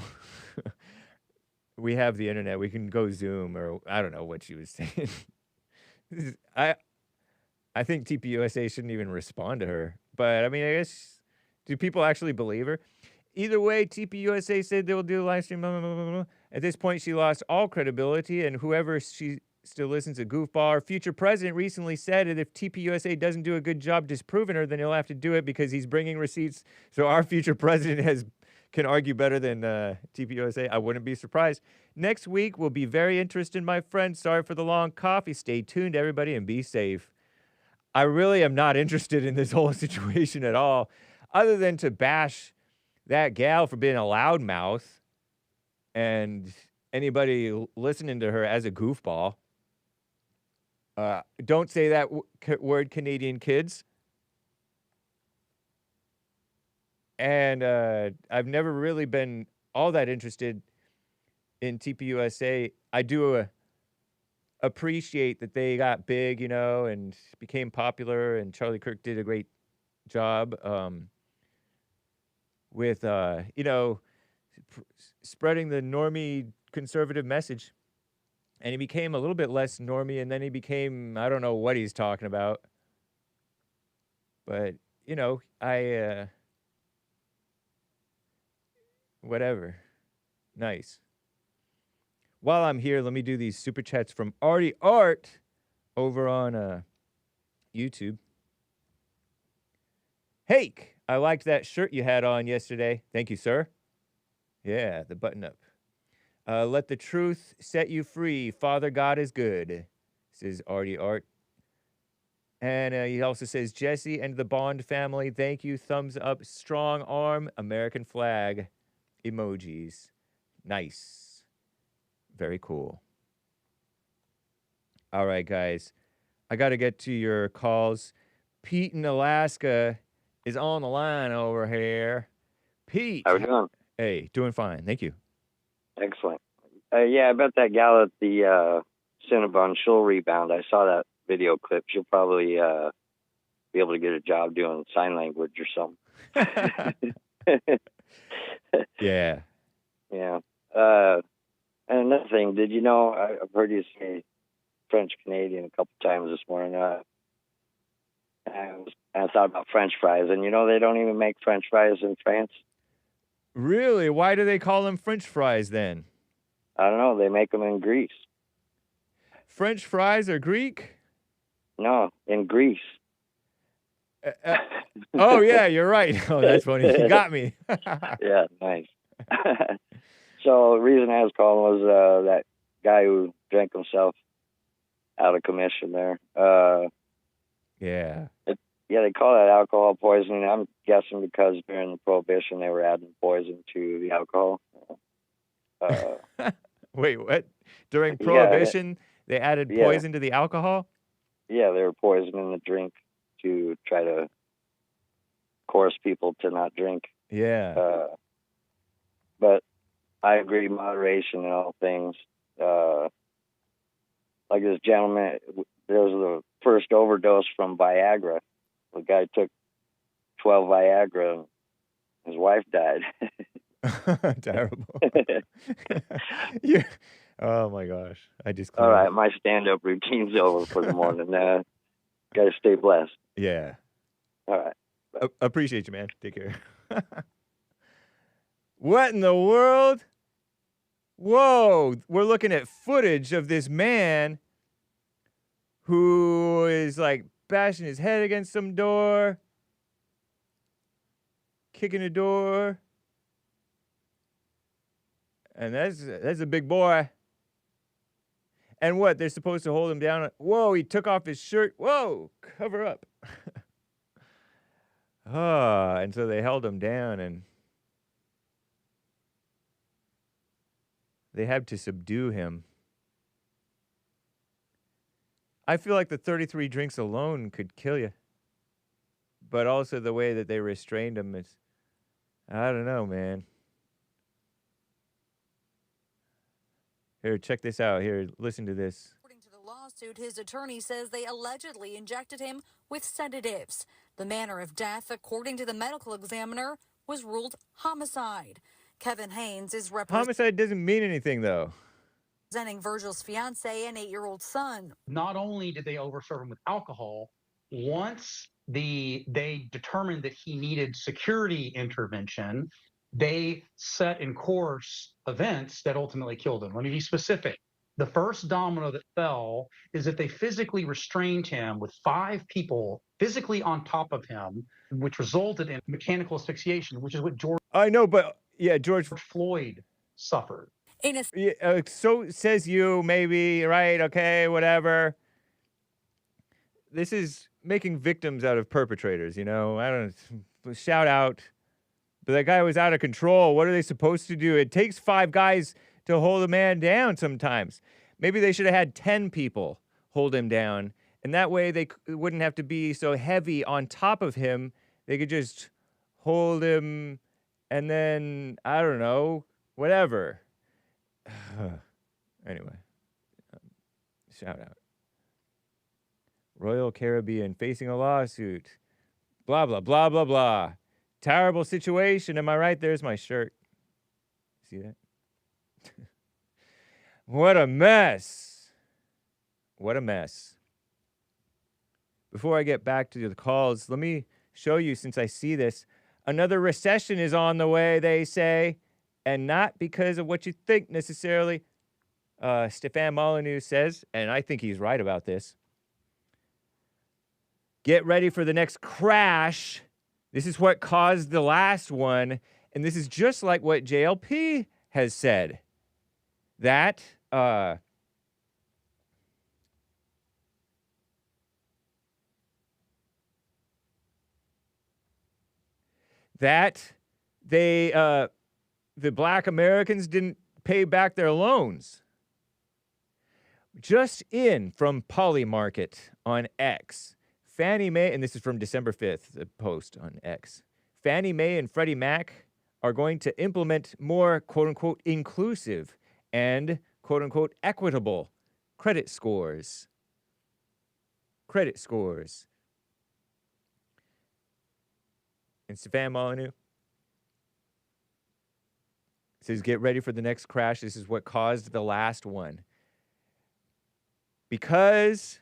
We have the internet. We can go Zoom, or I don't know what she was saying. I think TPUSA shouldn't even respond to her. But, I mean, I guess, do people actually believe her? Either way, TPUSA said they will do a live stream. Blah, blah, blah, blah. At this point, she lost all credibility, and whoever she still listens to goofball. Our future president recently said that if TPUSA doesn't do a good job disproving her, then he'll have to do it because he's bringing receipts. So our future president can argue better than TPUSA. I wouldn't be surprised. Next week will be very interesting, my friend. Sorry for the long coffee. Stay tuned, everybody, and be safe. I really am not interested in this whole situation at all, other than to bash that gal for being a loudmouth and anybody listening to her as a goofball. Don't say that word, Canadian kids. And I've never really been all that interested in TPUSA. I do appreciate that they got big, you know, and became popular, and Charlie Kirk did a great job with, you know, spreading the normie conservative message. And he became a little bit less normie, and then he became, I don't know what he's talking about. But, you know, whatever. Nice. While I'm here, let me do these super chats from Artie Art over on YouTube. Hake, I liked that shirt you had on yesterday. Thank you, sir. Yeah, the button up. Let the truth set you free. Father God is good, says Artie Art. And he also says, Jesse and the Bond family, thank you. Thumbs up, strong arm, American flag, emojis. Nice. Very cool. All right, guys. I got to get to your calls. Pete in Alaska is on the line over here. Pete. How we doing? Hey, doing fine. Thank you. Excellent. Yeah, I bet that gal at the Cinnabon, she'll rebound. I saw that video clip. She'll probably be able to get a job doing sign language or something. Yeah. Yeah. And another thing, did you know, I've heard you say French Canadian a couple times this morning. I thought about French fries, and you know they don't even make French fries in France. Really? Why do they call them French fries then? I don't know. They make them in Greece. French fries are Greek? No, in Greece. Oh, yeah, you're right. Oh, that's funny. You got me. Yeah, nice. So the reason I was calling was that guy who drank himself out of commission there. Yeah. Yeah, they call that alcohol poisoning. I'm guessing because during the Prohibition they were adding poison to the alcohol. Wait, what? During Prohibition, they added poison to the alcohol? Yeah, they were poisoning the drink to try to coerce people to not drink. Yeah. But I agree, moderation in all things. Like this gentleman, there was the first overdose from Viagra. The guy took 12 Viagra and his wife died. Terrible. Yeah. Oh my gosh. I just All right, my stand-up routine's over for the morning. Gotta stay blessed. Yeah. All right. Appreciate you, man. Take care. What in the world? Whoa, we're looking at footage of this man who is like bashing his head against some door, kicking a door. And that's a big boy. And what? They're supposed to hold him down. Whoa, he took off his shirt. Whoa, cover up. And so they held him down and they had to subdue him. I feel like the 33 drinks alone could kill you. But also the way that they restrained him is, I don't know, man. Here, check this out. Here, listen to this. According to the lawsuit, his attorney says they allegedly injected him with sedatives. The manner of death, according to the medical examiner, was ruled homicide. Kevin Haynes is Homicide doesn't mean anything, though. representing Virgil's fiance and 8-year-old son. Not only did they overserve him with alcohol, once they determined that he needed security intervention, they set in course events that ultimately killed him. Let me be specific. The first domino that fell is that they physically restrained him with 5 people physically on top of him, which resulted in mechanical asphyxiation, which is what George I know, but yeah, George Floyd suffered. In a Yeah, so says you, maybe, right? Okay, whatever. This is making victims out of perpetrators, you know? I don't know. Shout out. But that guy was out of control. What are they supposed to do? It takes 5 guys to hold a man down sometimes. Maybe they should have had 10 people hold him down. And that way they wouldn't have to be so heavy on top of him. They could just hold him, and then, I don't know, whatever. Anyway, shout out. Royal Caribbean facing a lawsuit. Blah, blah, blah, blah, blah. Terrible situation. Am I right? There's my shirt. See that? What a mess. What a mess. Before I get back to the calls, let me show you, since I see this, another recession is on the way, they say, and not because of what you think necessarily. Stefan Molyneux says, and I think he's right about this, get ready for the next crash. This is what caused the last one, and this is just like what JLP has said, that the black Americans didn't pay back their loans. Just in from Polymarket on X, Fannie Mae, and this is from December 5th, the post on X. Fannie Mae and Freddie Mac are going to implement more quote-unquote inclusive and quote-unquote equitable credit scores. Credit scores. And Stefan Molyneux says, get ready for the next crash. This is what caused the last one. Because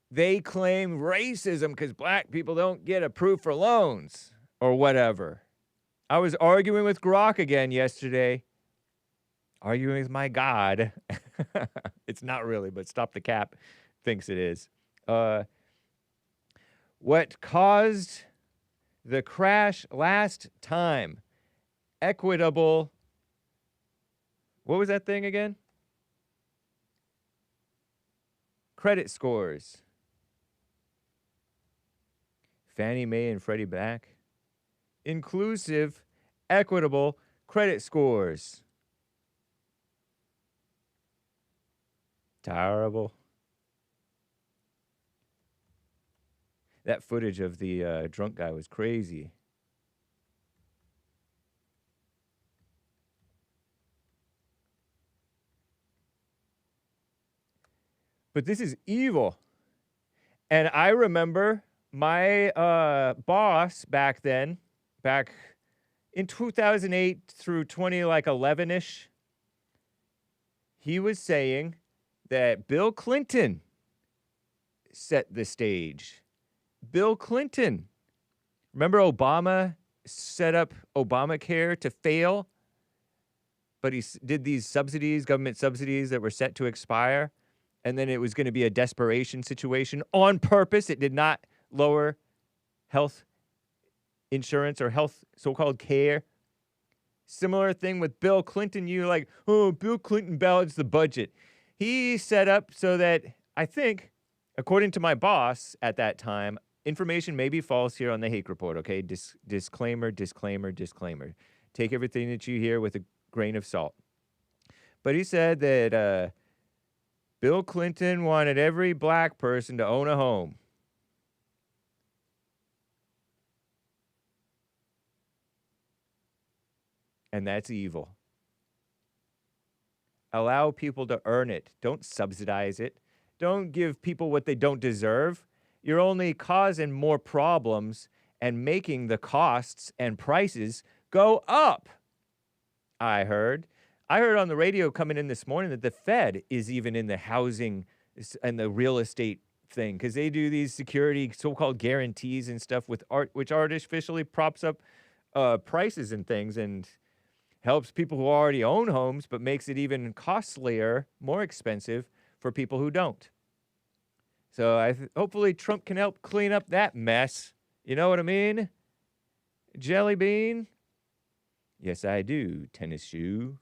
they claim racism because black people don't get approved for loans or whatever. I was arguing with Grok again yesterday. Arguing with my God. It's not really, but Stop the Cap thinks it is. What caused the crash last time? Equitable. What was that thing again? Credit scores. Fannie Mae and Freddie Mac. Inclusive, equitable credit scores. Terrible. That footage of the drunk guy was crazy. But this is evil. And I remember my boss back then, back in 2008 through 2011-ish, he was saying that Bill Clinton set the stage. Bill Clinton. Remember Obama set up Obamacare to fail? But he did these subsidies, government subsidies that were set to expire. And then it was going to be a desperation situation on purpose. It did not lower health insurance or health so-called care. Similar thing with Bill Clinton. You're like, oh, Bill Clinton balanced the budget. He set up so that, I think, according to my boss at that time, information may be false here on the Hake report, okay? Disclaimer, disclaimer, disclaimer. Take everything that you hear with a grain of salt. But he said that Bill Clinton wanted every black person to own a home. And that's evil. Allow people to earn it. Don't subsidize it. Don't give people what they don't deserve. You're only causing more problems and making the costs and prices go up. I heard on the radio coming in this morning that the Fed is even in the housing and the real estate thing because they do these security so-called guarantees and stuff with art, which artificially props up prices and things and helps people who already own homes, but makes it even costlier, more expensive for people who don't. So hopefully Trump can help clean up that mess. You know what I mean? Jelly bean? Yes, I do, tennis shoe.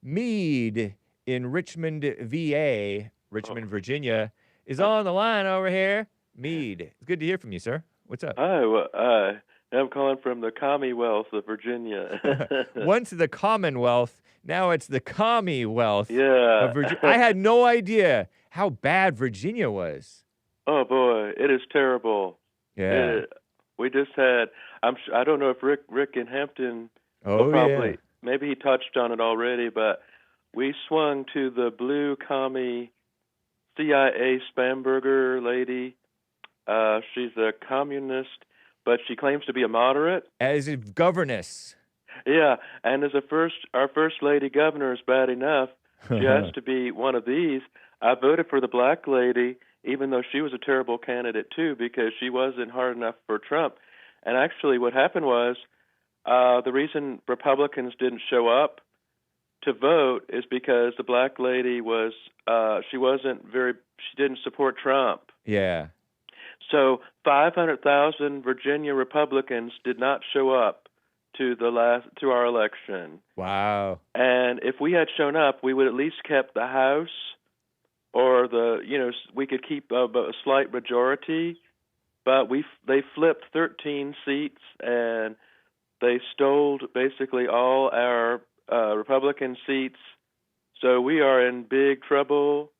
MEADE in Richmond, VA, Richmond, Virginia, is on the line over here. MEADE, it's good to hear from you, sir. What's up? Hi, I'm calling from the Commie-wealth of Virginia. Once the Commonwealth, now it's the Commie-wealth Yeah. of Virginia. I had no idea how bad Virginia was. Oh, boy, it is terrible. Yeah. We just had, I don't know if Rick in Hampton Oh, will probably, yeah. maybe he touched on it already, but we swung to the blue commie CIA Spanberger lady. She's a communist, but she claims to be a moderate. As a governess. Yeah, and as our first lady governor is bad enough, she has to be one of these. I voted for the black lady, even though she was a terrible candidate too, because she wasn't hard enough for Trump. And actually, what happened was the reason Republicans didn't show up to vote is because the black lady was she didn't support Trump. Yeah. So 500,000 Virginia Republicans did not show up to our election. Wow. And if we had shown up, we would at least kept the House, or we could keep a slight majority. But they flipped 13 seats, and they stole basically all our Republican seats. So we are in big trouble.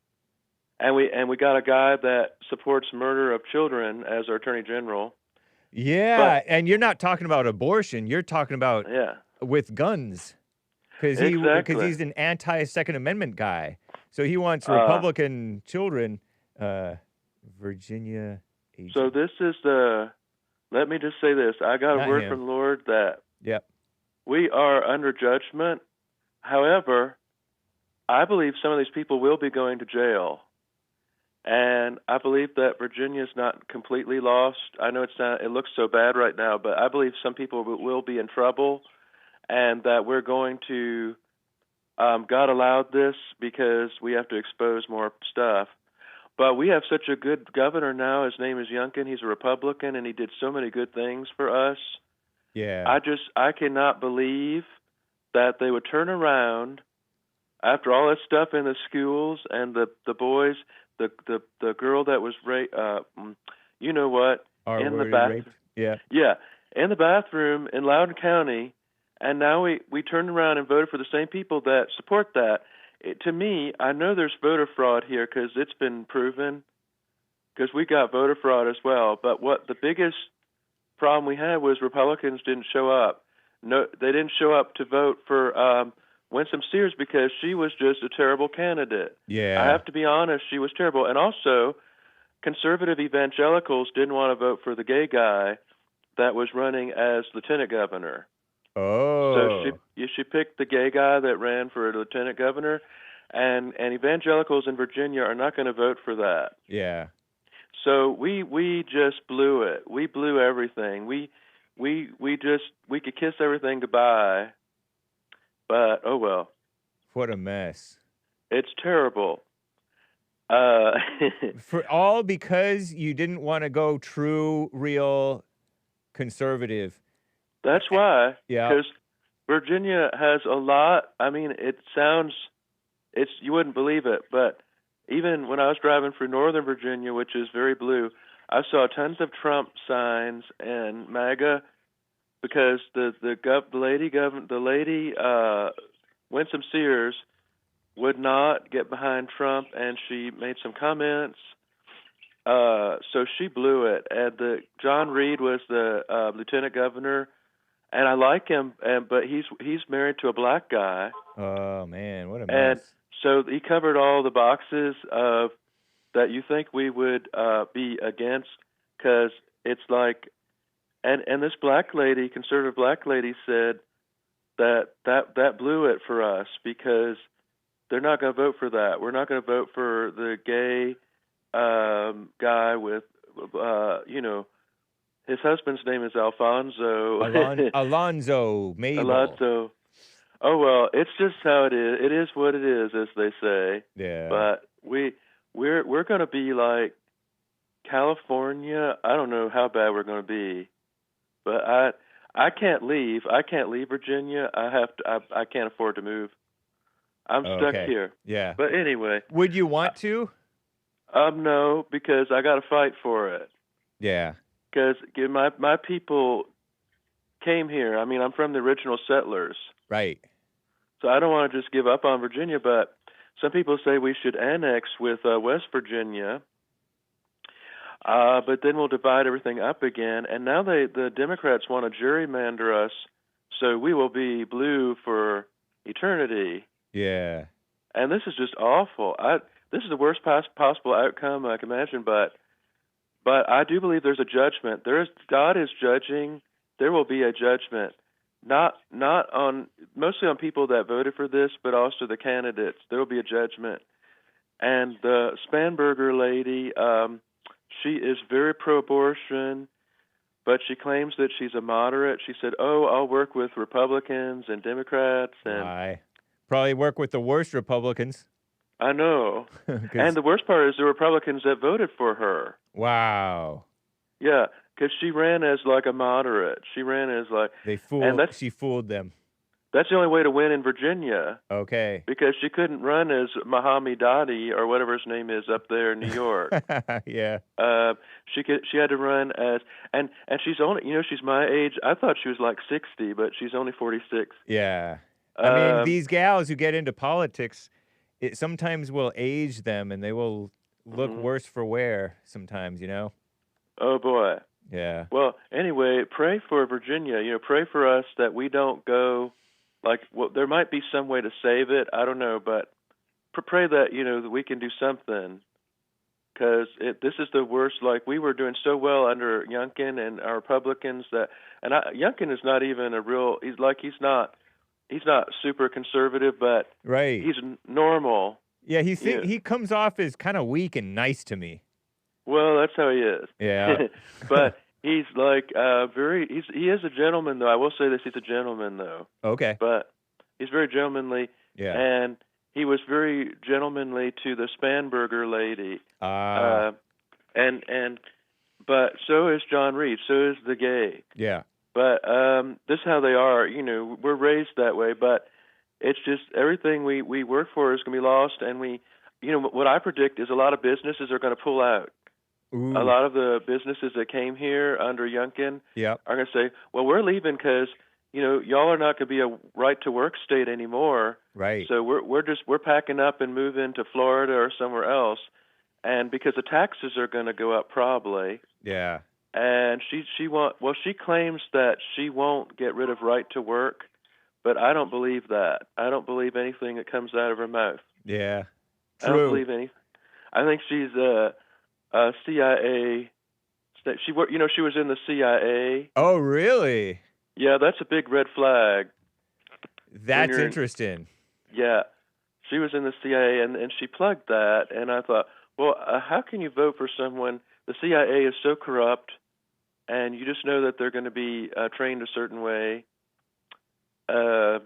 And we got a guy that supports murder of children as our attorney general. Yeah, and you're not talking about abortion. You're talking about with guns, because he's an anti-Second Amendment guy. So he wants Republican children, Virginia. Agent. So this is let me just say this. I got a word from the Lord that we are under judgment. However, I believe some of these people will be going to jail. And I believe that Virginia is not completely lost. I know it looks so bad right now, but I believe some people will be in trouble, and that we're going to God allowed this because we have to expose more stuff. But we have such a good governor now. His name is Youngkin. He's a Republican, and he did so many good things for us. Yeah. I cannot believe that they would turn around after all that stuff in the schools and the boys. The girl that was raped, you know what, in the bathroom. Yeah, in the bathroom in Loudoun County, and now we turned around and voted for the same people that support that. To me, I know there's voter fraud here because it's been proven, because we got voter fraud as well. But what the biggest problem we had was Republicans didn't show up. No, they didn't show up to vote for Winsome Sears because she was just a terrible candidate. Yeah. I have to be honest, she was terrible. And also, conservative evangelicals didn't want to vote for the gay guy that was running as lieutenant governor. Oh. So she picked the gay guy that ran for lieutenant governor, and evangelicals in Virginia are not going to vote for that. Yeah. So we just blew it. We blew everything. We could kiss everything goodbye. But, oh well. What a mess. It's terrible. For all because you didn't want to go true, real conservative. That's why. Yeah. Because Virginia has a lot. I mean, you wouldn't believe it, but even when I was driving through Northern Virginia, which is very blue, I saw tons of Trump signs and MAGA. Because the lady Winsome Sears would not get behind Trump, and she made some comments. So she blew it. And John Reid was the lieutenant governor, and I like him, but he's married to a black guy. Oh man, what a mess! And so he covered all the boxes of that you think we would be against, because it's like. And this black lady, conservative black lady, said that blew it for us because they're not going to vote for that. We're not going to vote for the gay guy with, his husband's name is Alfonso. Alonzo, maybe. Alonzo. Oh well, it's just how it is. It is what it is, as they say. Yeah. But we're going to be like California. I don't know how bad we're going to be. But I can't leave. I can't leave Virginia. I can't afford to move. I'm stuck here. Yeah. But anyway. Would you want to? No, because I got to fight for it. Yeah. Because my people came here. I mean, I'm from the original settlers. Right. So I don't want to just give up on Virginia, but some people say we should annex with West Virginia. But then we'll divide everything up again. And now the Democrats want to gerrymander us, so we will be blue for eternity. Yeah. And this is just awful. This is the worst possible outcome I can imagine. But I do believe there's a judgment. God is judging. There will be a judgment, not mostly on people that voted for this, but also the candidates. There will be a judgment. And the Spanberger lady, she is very pro-abortion, but she claims that she's a moderate. She said, "Oh, I'll work with Republicans and Democrats." And Why? Probably work with the worst Republicans. I know. And the worst part is the Republicans that voted for her. Wow. Yeah, because she ran as like a moderate. She ran as like she fooled them. That's the only way to win in Virginia. Okay. Because she couldn't run as Muhammad Dadi or whatever his name is up there in New York. Yeah. She had to run as and she's only she's my age. I thought she was like 60, but she's only 46. Yeah. I mean, these gals who get into politics, it sometimes will age them, and they will look worse for wear sometimes, Oh, boy. Yeah. Well, anyway, pray for Virginia. Pray for us that we don't go, there might be some way to save it. I don't know, but pray that, that we can do something. Because this is the worst. Like, we were doing so well under Youngkin and our Republicans Youngkin is not even he's not super conservative, but right. He's normal. Yeah, he comes off as kind of weak and nice to me. Well, that's how he is. Yeah. But he's like he is a gentleman, though. I will say this, he's a gentleman, though. Okay. But he's very gentlemanly. Yeah. And he was very gentlemanly to the Spanberger lady. But so is John Reid, so is the gay. Yeah. But this is how they are. We're raised that way. But it's just everything we work for is going to be lost. And what I predict is a lot of businesses are going to pull out. Ooh. A lot of the businesses that came here under Youngkin are going to say, well, we're leaving because, y'all are not going to be a right-to-work state anymore. Right. So we're packing up and moving to Florida or somewhere else. And because the taxes are going to go up probably. Yeah. And she claims that she won't get rid of right to work, but I don't believe that. I don't believe anything that comes out of her mouth. Yeah. True. I don't believe anything. I think she's a CIA. She was in the CIA. Oh, really? Yeah, that's a big red flag. That's interesting. Yeah, she was in the CIA, and she plugged that, and I thought, well, how can you vote for someone? The CIA is so corrupt, and you just know that they're going to be trained a certain way. So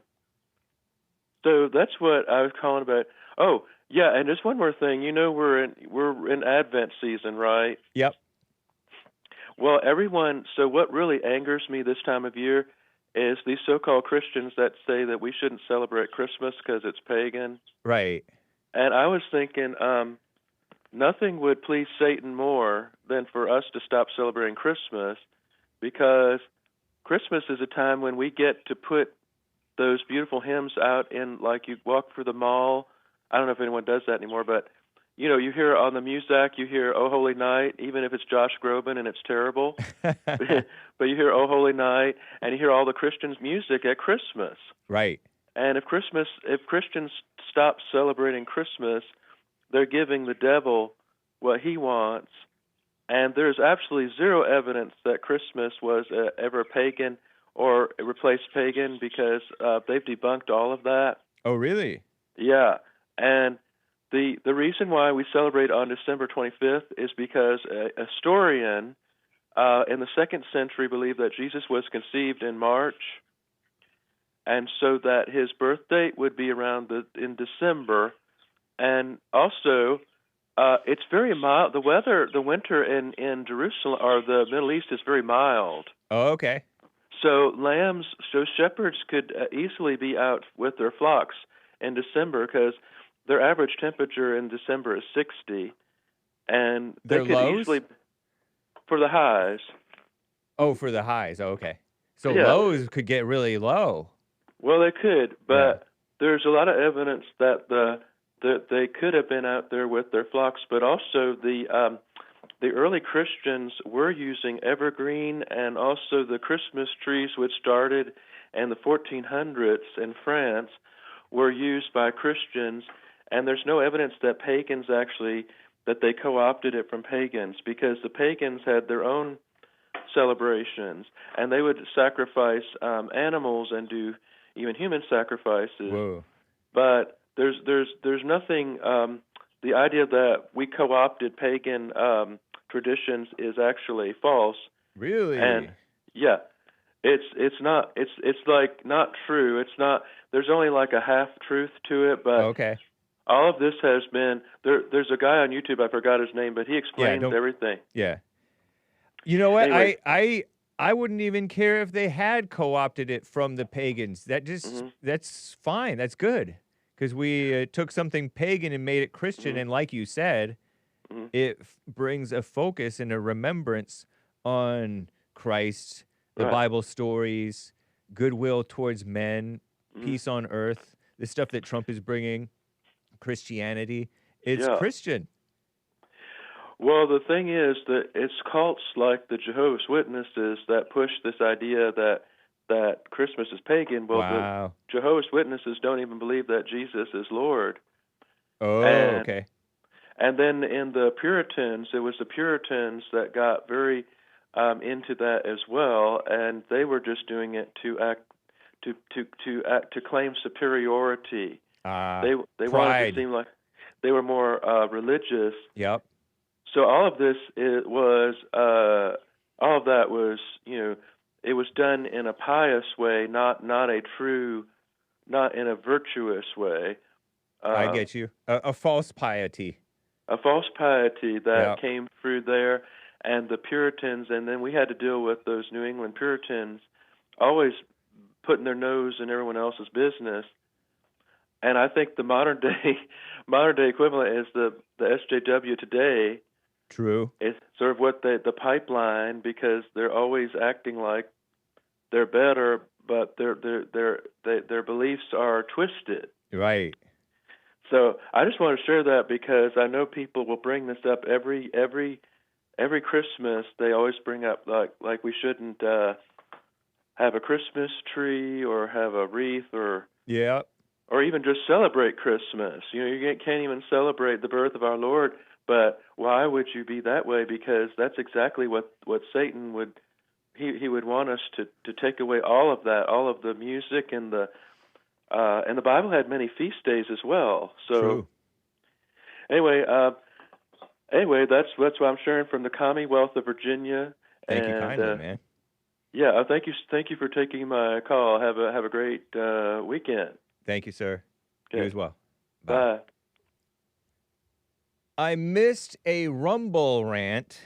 that's what I was calling about. Oh, yeah, and just one more thing. We're in Advent season, right? Yep. Well, so what really angers me this time of year is these so-called Christians that say that we shouldn't celebrate Christmas because it's pagan. Right. And I was thinking, nothing would please Satan more than for us to stop celebrating Christmas, because Christmas is a time when we get to put those beautiful hymns out in, like, you walk through the mall. I don't know if anyone does that anymore, but, you hear on the Muzak, you hear "Oh Holy Night," even if it's Josh Groban and it's terrible. But you hear "Oh Holy Night," and you hear all the Christians' music at Christmas. Right. And if Christians stop celebrating Christmas, they're giving the devil what he wants. And there's absolutely zero evidence that Christmas was ever pagan or replaced pagan, because they've debunked all of that. Oh, really? Yeah. And the reason why we celebrate on December 25th is because a historian in the 2nd century believed that Jesus was conceived in March, and so that his birth date would be around in December. And also, it's very mild. The winter in Jerusalem or the Middle East is very mild. Oh, okay. So shepherds could easily be out with their flocks in December, because their average temperature in December is 60, and they could easily for the highs. Oh, for the highs. Oh, okay. So lows could get really low. Well, they could, but there's a lot of evidence that they could have been out there with their flocks. But also the early Christians were using evergreen, and also the Christmas trees, which started in the 1400s in France, were used by Christians. And there's no evidence that pagans actually, that they co-opted it from pagans, because the pagans had their own celebrations, and they would sacrifice animals and do even human sacrifices. Whoa. But there's nothing. The idea that we co-opted pagan traditions is actually false. Really? And yeah, it's not. It's like not true. It's not. There's only like a half truth to it. But okay. All of this has been there. There's a guy on YouTube. I forgot his name, but he explains everything. Yeah. You know what? Anyway. I wouldn't even care if they had co-opted it from the pagans. That just that's fine. That's good, because we took something pagan and made it Christian, and like you said, it brings a focus and a remembrance on Christ, the Bible stories, goodwill towards men, peace on earth, the stuff that Trump is bringing, Christianity. It's Christian. Well, the thing is that it's cults like the Jehovah's Witnesses that push this idea that Christmas is pagan. Well, the Jehovah's Witnesses don't even believe that Jesus is Lord. Oh, okay. And then in the Puritans, it was the Puritans that got very into that as well, and they were just doing it to claim superiority. They wanted to seem like they were more religious. Yep. So all of this all of that was, it was done in a pious way, not in a virtuous way. I get you. A false piety. A false piety that came through there, and the Puritans, and then we had to deal with those New England Puritans always putting their nose in everyone else's business. And I think the modern day equivalent is the SJW today. True. It's sort of what the pipeline, because they're always acting like they're better, but their beliefs are twisted. Right. So I just want to share that, because I know people will bring this up every Christmas. They always bring up like we shouldn't have a Christmas tree or have a wreath or even just celebrate Christmas. You can't even celebrate the birth of our Lord. But why would you be that way? Because that's exactly what Satan would. He would want us to take away all of that, all of the music and the Bible had many feast days as well. So True. Anyway, that's what I'm sharing from the Commie-wealth of Virginia. Thank you kindly, man. Yeah, thank you for taking my call. Have a great weekend. Thank you, sir. Okay. You as well. Bye. I missed a Rumble rant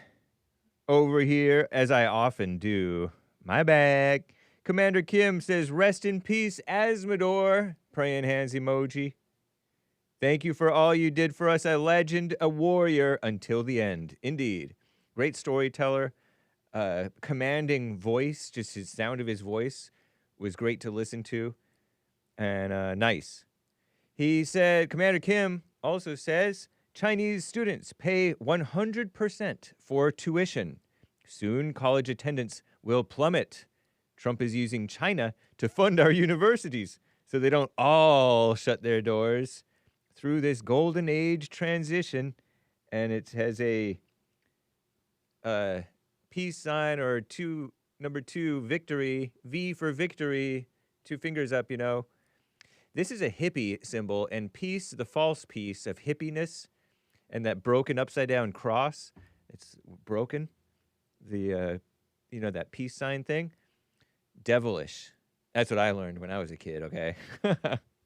over here, as I often do. My bad. Commander Kim says, rest in peace, Asmodor. Praying hands emoji. Thank you for all you did for us, a legend, a warrior, until the end. Indeed. Great storyteller. Commanding voice, just his sound of his voice was great to listen to. And nice. He said, Commander Kim also says, Chinese students pay 100% for tuition. Soon, college attendance will plummet. Trump is using China to fund our universities so they don't all shut their doors through this golden age transition. And it has a peace sign or number 2, victory, V for victory, 2 fingers up, This is a hippie symbol, and peace, the false peace of hippiness, and that broken upside down cross, it's broken. The, that peace sign thing, devilish. That's what I learned when I was a kid, okay?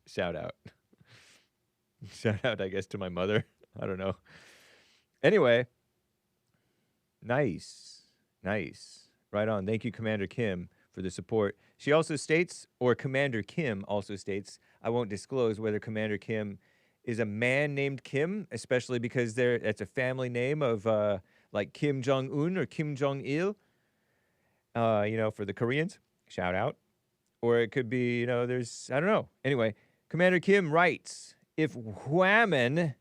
Shout out. Shout out, I guess, to my mother. I don't know. Anyway, nice. Right on. Thank you, Commander Kim, for the support. She also states, or Commander Kim also states, I won't disclose whether Commander Kim is a man named Kim, especially because that's a family name of like Kim Jong-un or Kim Jong-il, for the Koreans. Shout out. Or it could be, I don't know. Anyway, Commander Kim writes, if women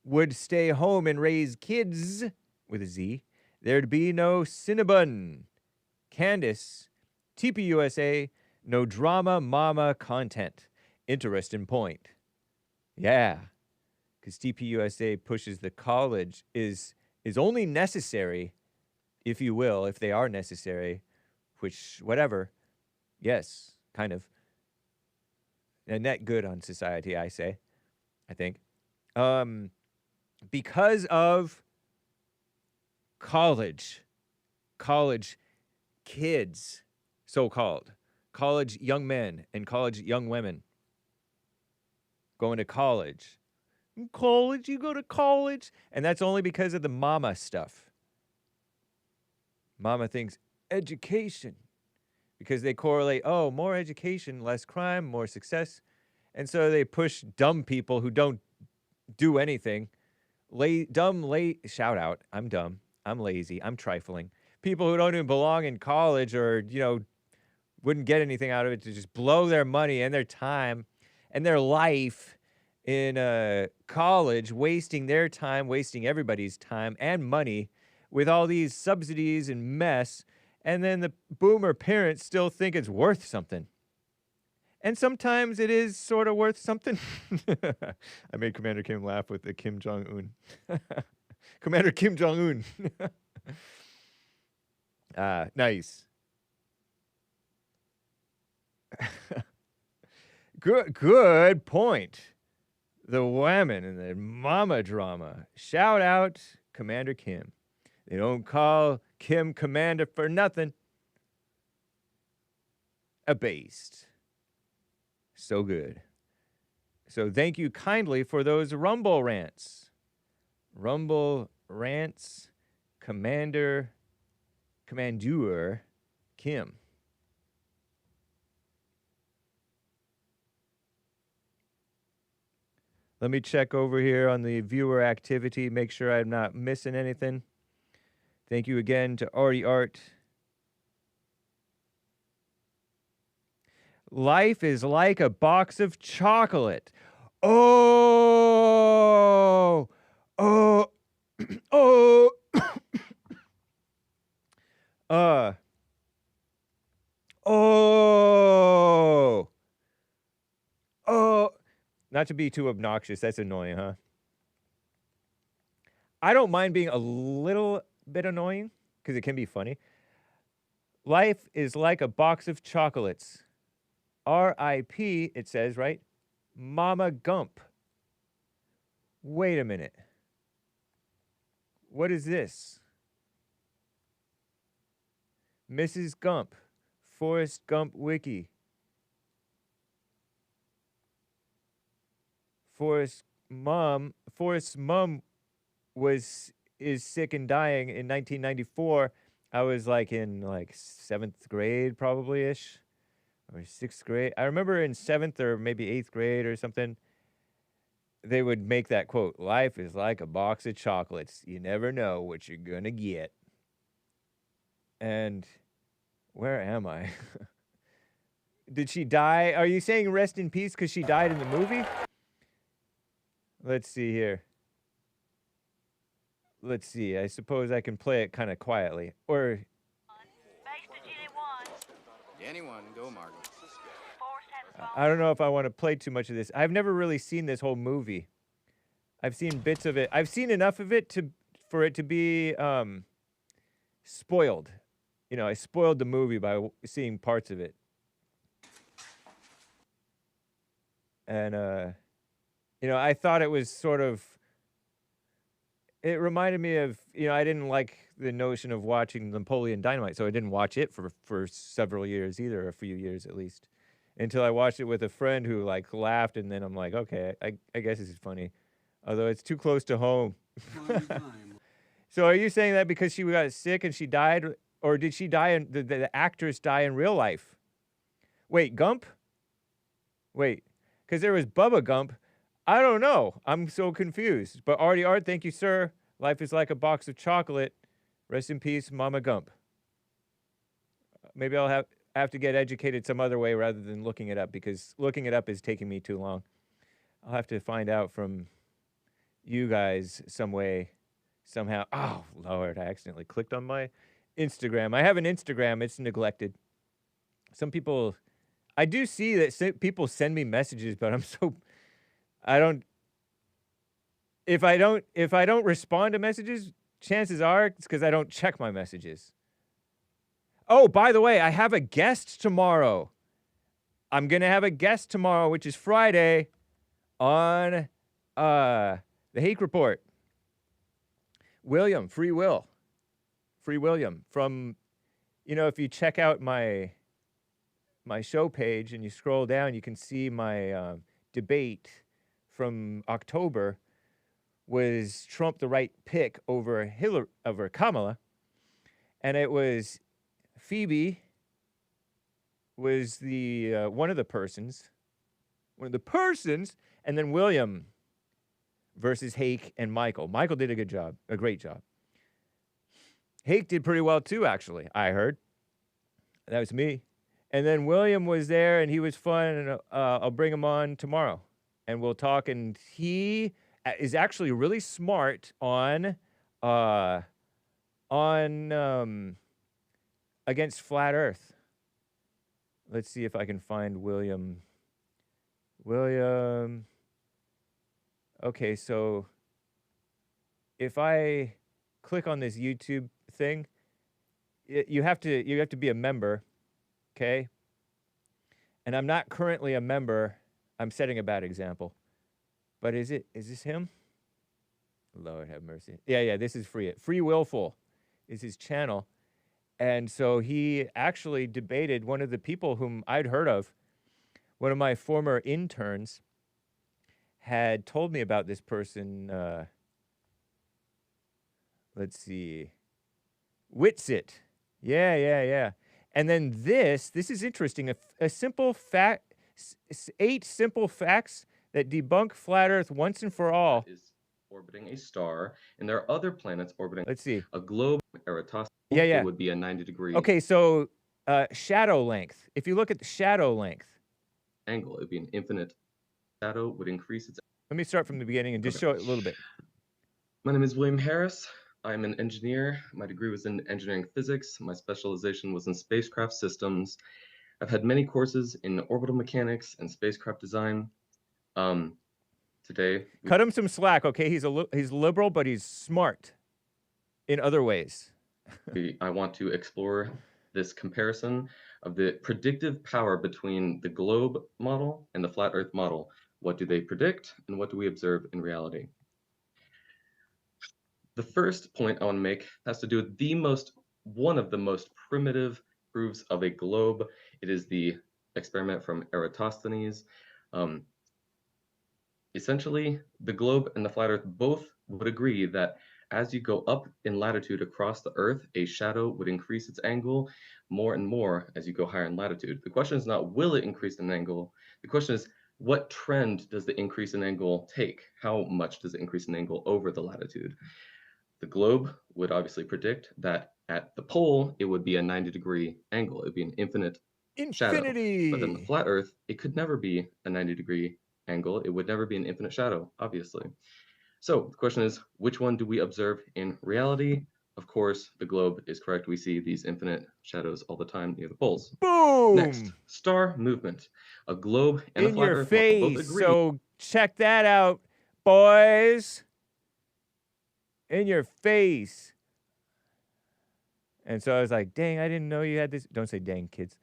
would stay home and raise kids with a Z, there'd be no Cinnabon, Candace, TPUSA, no drama mama content. Interesting point. Yeah, because TPUSA pushes the college is only necessary, if you will, if they are necessary, which, whatever, yes, kind of. A net good on society, I say, I think. Because of college kids, so-called, college young men and college young women going to college. College, you go to college? And that's only because of the mama stuff. Mama thinks education, because they correlate, oh, more education, less crime, more success. And so they push dumb people who don't do anything. Shout out, I'm dumb, I'm lazy, I'm trifling. People who don't even belong in college or, wouldn't get anything out of it to just blow their money and their time and their life in college, wasting their time, wasting everybody's time and money with all these subsidies and mess. And then the boomer parents still think it's worth something. And sometimes it is sort of worth something. I made Commander Kim laugh with the Kim Jong-un. Commander Kim Jong-un. Nice. Good point. The women and the mama drama. Shout out Commander Kim. They don't call Kim Commander for nothing. Abased. So good. So thank you kindly for those Rumble rants. Rumble rants, Comandeur Kim. Let me check over here on the viewer activity, make sure I'm not missing anything. Thank you again to Artie Art. Life is like a box of chocolate. Oh, oh, oh. Oh. Not to be too obnoxious, that's annoying, huh? I don't mind being a little bit annoying, because it can be funny. Life is like a box of chocolates. R.I.P., it says, right? Mama Gump. Wait a minute. What is this? Mrs. Gump. Forrest Gump Wiki. Forrest's mom is sick and dying in 1994. I was in 7th grade probably-ish, or 6th grade. I remember in 7th or maybe 8th grade or something, they would make that quote, life is like a box of chocolates. You never know what you're gonna get. And where am I? Did she die? Are you saying rest in peace because she died in the movie? Let's see here. Let's see. I suppose I can play it kind of quietly. Or... Anyone, go, Margot. I don't know if I want to play too much of this. I've never really seen this whole movie. I've seen bits of it. I've seen enough of it for it to be spoiled. I spoiled the movie by seeing parts of it. And, I thought it was sort of... It reminded me of, I didn't like the notion of watching Napoleon Dynamite, so I didn't watch it for several years either, a few years at least, until I watched it with a friend who, laughed, and then I'm like, okay, I guess this is funny, although it's too close to home. So are you saying that because she got sick and she died, or did she die, the actress die in real life? Wait, Gump? Wait, because there was Bubba Gump. I don't know. I'm so confused. But Artie Art, thank you, sir. Life is like a box of chocolate. Rest in peace, Mama Gump. Maybe I'll have to get educated some other way rather than looking it up, because looking it up is taking me too long. I'll have to find out from you guys some way somehow. Oh, Lord, I accidentally clicked on my Instagram. I have an Instagram. It's neglected. Some people, I do see that people send me messages, but I don't, if I don't respond to messages, chances are it's because I don't check my messages. Oh, by the way, I have a guest tomorrow. I'm going to have a guest tomorrow, which is Friday, on the Hake Report. William, Free William from, if you check out my show page and you scroll down, you can see my debate from October. Was Trump the right pick over Kamala? And it was Phoebe was the one of the persons, and then William versus Hake and Michael. Michael did a great job. Hake did pretty well too, actually, I heard. That was me. And then William was there, and he was fun, and I'll bring him on tomorrow, and we'll talk. And he is actually really smart on against Flat Earth. Let's see if I can find William. Okay, so if I click on this YouTube thing, you have to be a member, okay? And I'm not currently a member. I'm setting a bad example. But is this him? Lord have mercy. Yeah, this is FreeWillfull is his channel. And so he actually debated one of the people whom I'd heard of. One of my former interns had told me about this person. Let's see. Witsit. Yeah. And then this is interesting. A simple fact, 8 simple facts that debunk flat Earth once and for all. Is orbiting a star, and there are other planets orbiting. Let's see. A globe, Eratosthenes. Yeah. It would be a 90-degree. Okay, so shadow length. If you look at the shadow length. Angle, it would be an infinite. Shadow would increase its. Let me start from the beginning and just show it a little bit. My name is William Harris. I'm an engineer. My degree was in engineering physics. My specialization was in spacecraft systems. I've had many courses in orbital mechanics and spacecraft design. Today, cut him some slack, okay? He's liberal, but he's smart in other ways. I want to explore this comparison of the predictive power between the globe model and the flat Earth model. What do they predict, and what do we observe in reality? The first point I want to make has to do with one of the most primitive proofs of a globe. It is the experiment from Eratosthenes. Essentially, the globe and the flat Earth both would agree that as you go up in latitude across the Earth, a shadow would increase its angle more and more as you go higher in latitude. The question is not, will it increase in angle? The question is, what trend does the increase in angle take? How much does it increase in angle over the latitude? The globe would obviously predict that at the pole, it would be a 90-degree angle. It would be an infinity shadow. But then the flat Earth, it could never be a 90-degree angle. It would never be an infinite shadow, obviously. So the question is, which one do we observe in reality? Of course, the globe is correct. We see these infinite shadows all the time near the poles. Boom! Next, star movement. A globe and a flat Earth both agree. So check that out, boys. In your face. And so I was like, dang, I didn't know you had this. Don't say dang, kids.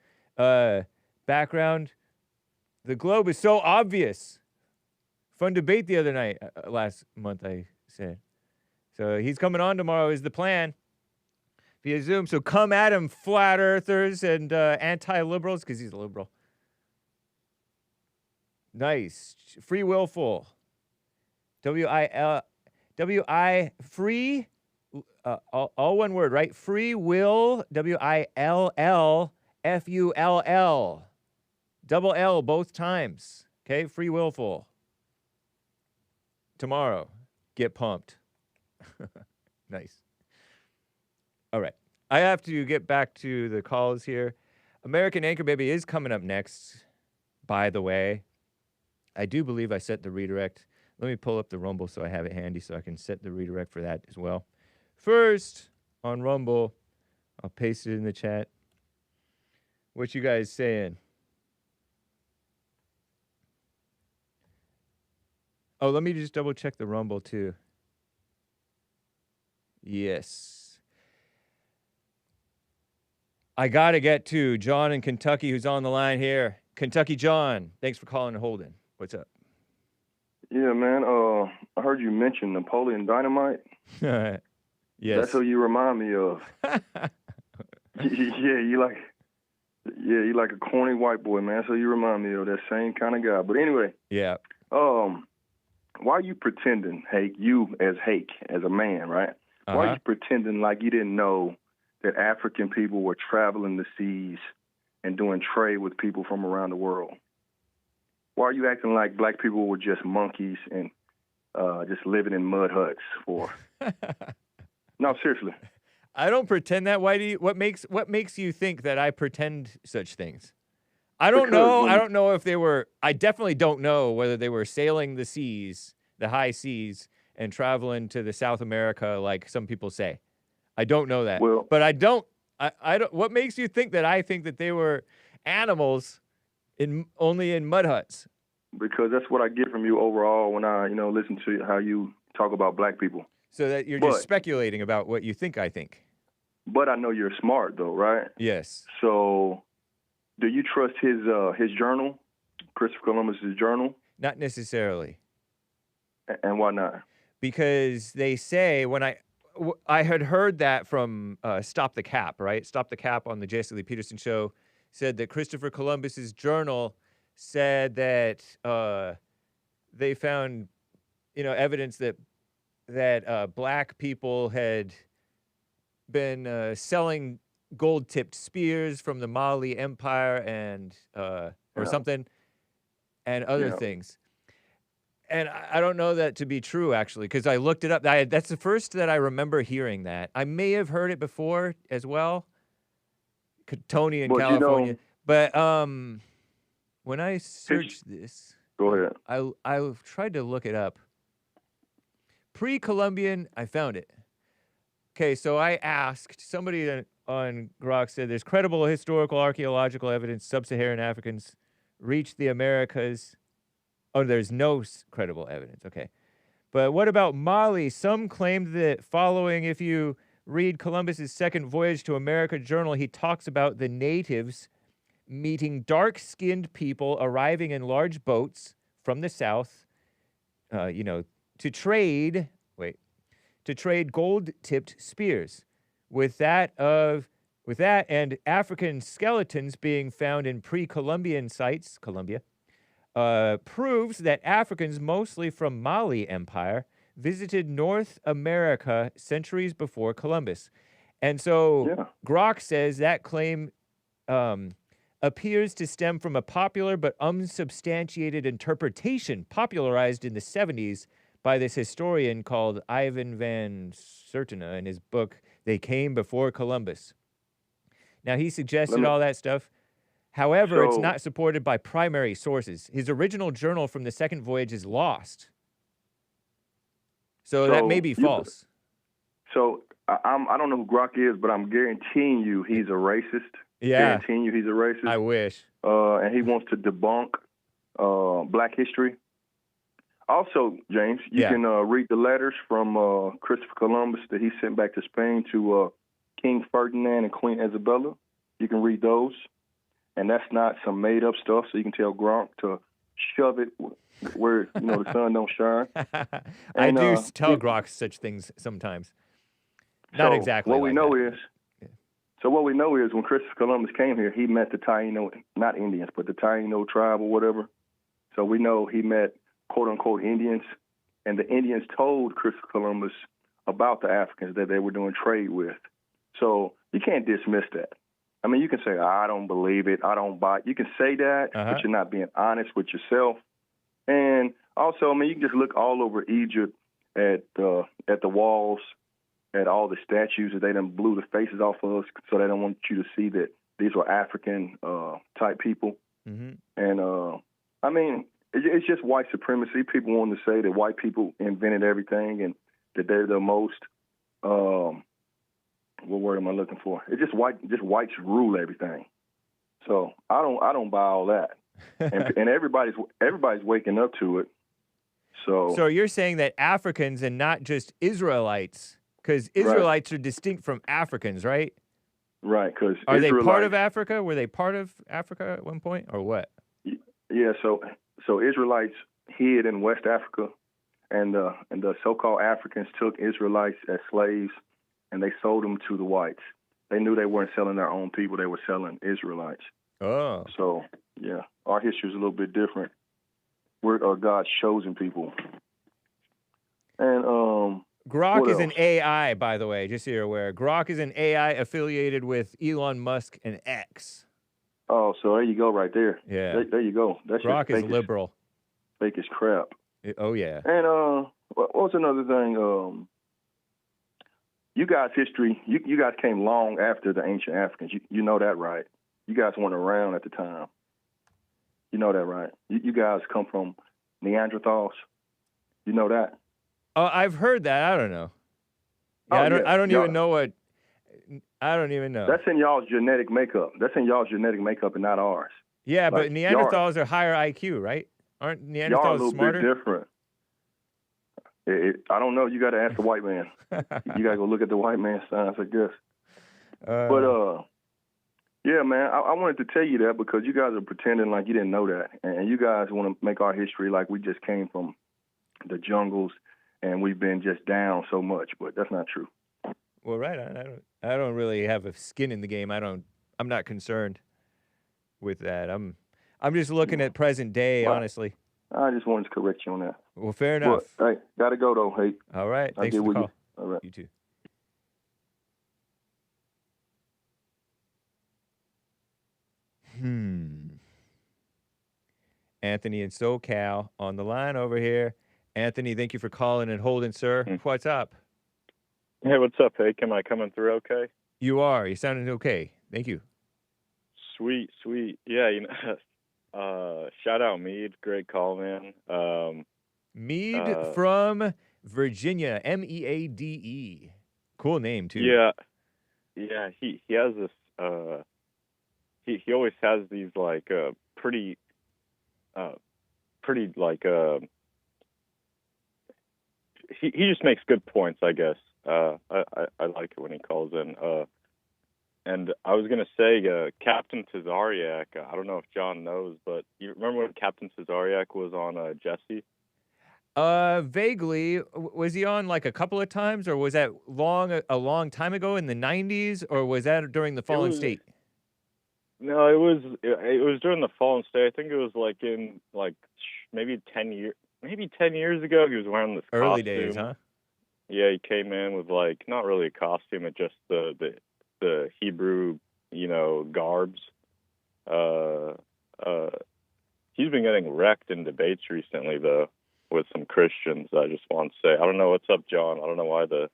Background. The globe is so obvious. Fun debate the other night, last month, I said. So he's coming on tomorrow is the plan via Zoom. So come at him, flat earthers and anti-liberals, because he's a liberal. Nice. FreeWillfull. W-I-L-W-I free, all one word, right? Free will, W-I-L-L-F-U-L-L. Double L both times. Okay, FreeWillfull. Tomorrow, get pumped. Nice. All right. I have to get back to the calls here. American Anchor Baby is coming up next, by the way. I do believe I set the redirect. Let me pull up the Rumble so I have it handy so I can set the redirect for that as well. First, on Rumble, I'll paste it in the chat. What you guys saying? Oh, let me just double check the Rumble too. Yes. I got to get to John in Kentucky who's on the line here. Kentucky John, thanks for calling and holding. What's up? Yeah, man. I heard you mention Napoleon Dynamite. Yes. That's who you remind me of. you like a corny white boy, man. So you remind me of that same kind of guy. But anyway. Yeah. Why are you pretending, Hake, you as Hake, as a man, right? Why are you pretending like you didn't know that African people were traveling the seas and doing trade with people from around the world? Why are you acting like black people were just monkeys and just living in mud huts for? No, seriously. I don't pretend that. Why do you? What makes you think that I pretend such things? I don't know. I don't know if they were. I definitely don't know whether they were sailing the seas, the high seas, and traveling to the South America like some people say. I don't know that. Well, but I don't. I don't. What makes you think that I think that they were animals only in mud huts? Because that's what I get from you overall when I, listen to how you talk about black people. So that you're just speculating about what you think I think. But I know you're smart, though, right? Yes. So, do you trust his journal, Christopher Columbus's journal? Not necessarily. And why not? Because they say when I had heard that from Stop the Cap, right? Stop the Cap on the Jesse Lee Peterson show said that Christopher Columbus's journal said that they found, evidence that black people had been selling gold-tipped spears from the Mali Empire and or something, and other things. And I don't know that to be true, actually, because I looked it up. That's the first that I remember hearing that. I may have heard it before as well, Tony in California. But when I searched this, go ahead. I tried to look it up. Pre-Columbian, I found it. Okay, so I asked, somebody on Grok said there's credible historical archaeological evidence sub-Saharan Africans reached the Americas. Oh, there's no credible evidence. Okay. But what about Mali? Some claimed that following, if you read Columbus's second voyage to America journal, he talks about the natives meeting dark-skinned people arriving in large boats from the south, to trade gold-tipped spears. With that and African skeletons being found in pre-Columbian sites, Colombia, proves that Africans, mostly from Mali Empire, visited North America centuries before Columbus. And so Grok says that claim appears to stem from a popular but unsubstantiated interpretation popularized in the 70s by this historian called Ivan van Sertona in his book, They Came Before Columbus. Now, he suggested all that stuff. However, it's not supported by primary sources. His original journal from the second voyage is lost. So that may be false. So I don't know who Grok is, but I'm guaranteeing you he's a racist. Yeah. Guaranteeing you he's a racist. I wish. And he wants to debunk black history. Also, James, you can read the letters from Christopher Columbus that he sent back to Spain to King Ferdinand and Queen Isabella. You can read those. And that's not some made-up stuff, so you can tell Gronk to shove it where, the sun don't shine. I do tell Gronk such things sometimes. Not exactly what we know is when Christopher Columbus came here, he met the Taino, not Indians, but the Taino tribe or whatever. So we know he met, quote-unquote, Indians, and the Indians told Christopher Columbus about the Africans that they were doing trade with. So you can't dismiss that. I mean, you can say, I don't believe it, I don't buy it. You can say that, but you're not being honest with yourself. And also, I mean, you can just look all over Egypt at the walls, at all the statues that they done blew the faces off of us, so they don't want you to see that these were African type people. And I mean, It's just white supremacy. People want to say that white people invented everything and that they're the most. What word am I looking for? It's just whites rule everything. So I don't buy all that, and everybody's waking up to it. So you're saying that Africans and not just Israelites, because Israelites are distinct from Africans, right? Right. Because are they part of Africa? Were they part of Africa at one point, or what? Yeah. So Israelites hid in West Africa, and the so-called Africans took Israelites as slaves, and they sold them to the whites. They knew they weren't selling their own people; they were selling Israelites. Oh. So yeah, our history is a little bit different. We're God's chosen people. And Grok is an AI, by the way, just so you're aware. Grok is an AI affiliated with Elon Musk and X. Oh, so there you go, right there. Yeah. There you go. That's Grok is liberal. Fake as crap. Oh yeah. And what was another thing? You guys' history. You guys came long after the ancient Africans. You know that, right? You guys weren't around at the time. You know that, right? You guys come from Neanderthals. You know that? Oh, I've heard that. I don't know. Yeah, I don't even know what. I don't even know. That's in y'all's genetic makeup. That's in y'all's genetic makeup and not ours. Yeah, but Neanderthals are higher IQ, right? Aren't Neanderthals y'all a little smarter? bit different. I don't know. You got to ask the white man. You got to go look at the white man's science, I guess. Yeah, man, I wanted to tell you that because you guys are pretending like you didn't know that. And you guys want to make our history like we just came from the jungles and we've been just down so much, but that's not true. Well, right. I don't really have a skin in the game. I'm not concerned with that. I'm just looking at present day, honestly. I just wanted to correct you on that. Well, fair enough. But, hey, gotta go though, Hake. All right. Thanks for the call. All right. You too. Anthony in SoCal on the line over here. Anthony, thank you for calling and holding, sir. What's up? Hey, what's up, Hake? Am I coming through okay? You are. You're sounding okay. Thank you. Sweet. Yeah, shout out MEADE. Great call, man. MEADE from Virginia. MEADE. Cool name, too. Yeah. He has this. He always has these like pretty like he just makes good points, I guess. I like it when he calls in. And I was gonna say Captain Tazaryach. I don't know if John knows, but you remember when Captain Tazaryach was on Jesse? Vaguely. Was he on like a couple of times, or was that a long time ago in the 90s, or was that during the Fallen State? No, it was during the Fallen State. I think it was like in like maybe 10 years ago. He was wearing this early costume. days, huh? Yeah, he came in with like not really a costume, but just the Hebrew, garbs. He's been getting wrecked in debates recently, though, with some Christians. I just want to say, I don't know what's up, John. I don't know why the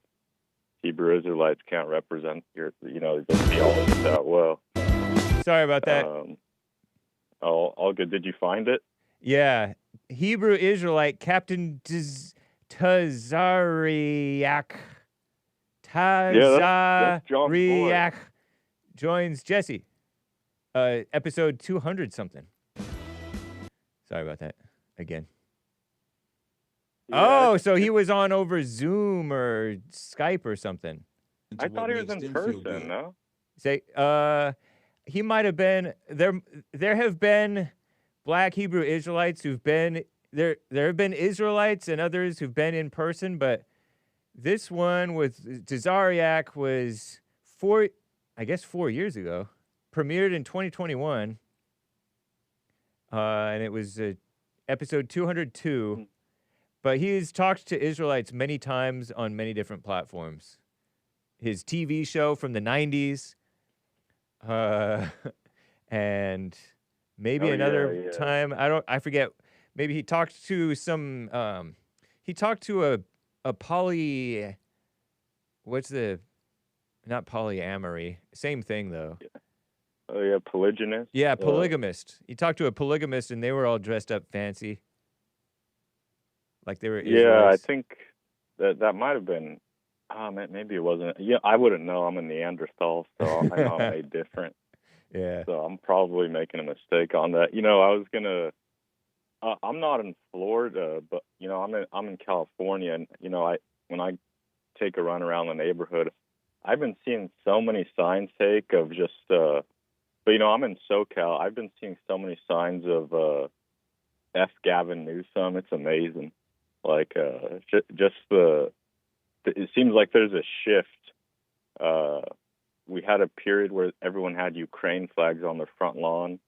Hebrew Israelites can't represent your, the theology that well. Sorry about that. All good. Did you find it? Yeah. Hebrew Israelite Captain Tazaryach. Tazaryach joins Jesse. Episode 200 something. Sorry about that. Again. Yeah, so he was on over Zoom or Skype or something. I thought he was in person, no? He might have been there. There have been Black Hebrew Israelites who've been there. There have been Israelites and others who've been in person, but this one with Tazaryach was 4 years ago. Premiered in 2021, and it was episode 202. But he's talked to Israelites many times on many different platforms. His TV show from the 90s. And maybe another time, I forget. Maybe he talked to some, not polyamory. Same thing though. Oh yeah, polygynist. Yeah, polygamist. He talked to a polygamist and they were all dressed up fancy. Like they were Yeah, I Israelites? think that might have been. Maybe it wasn't. Yeah, I wouldn't know. I'm a Neanderthal, so I know I'm made different. Yeah. So I'm probably making a mistake on that. I was gonna. I'm not in Florida, but I'm in California, and when I take a run around the neighborhood, I've been seeing so many signs, Hake, of just. But I'm in SoCal. I've been seeing so many signs of F Gavin Newsom. It's amazing. Like just it seems like there's a shift. We had a period where everyone had Ukraine flags on their front lawn,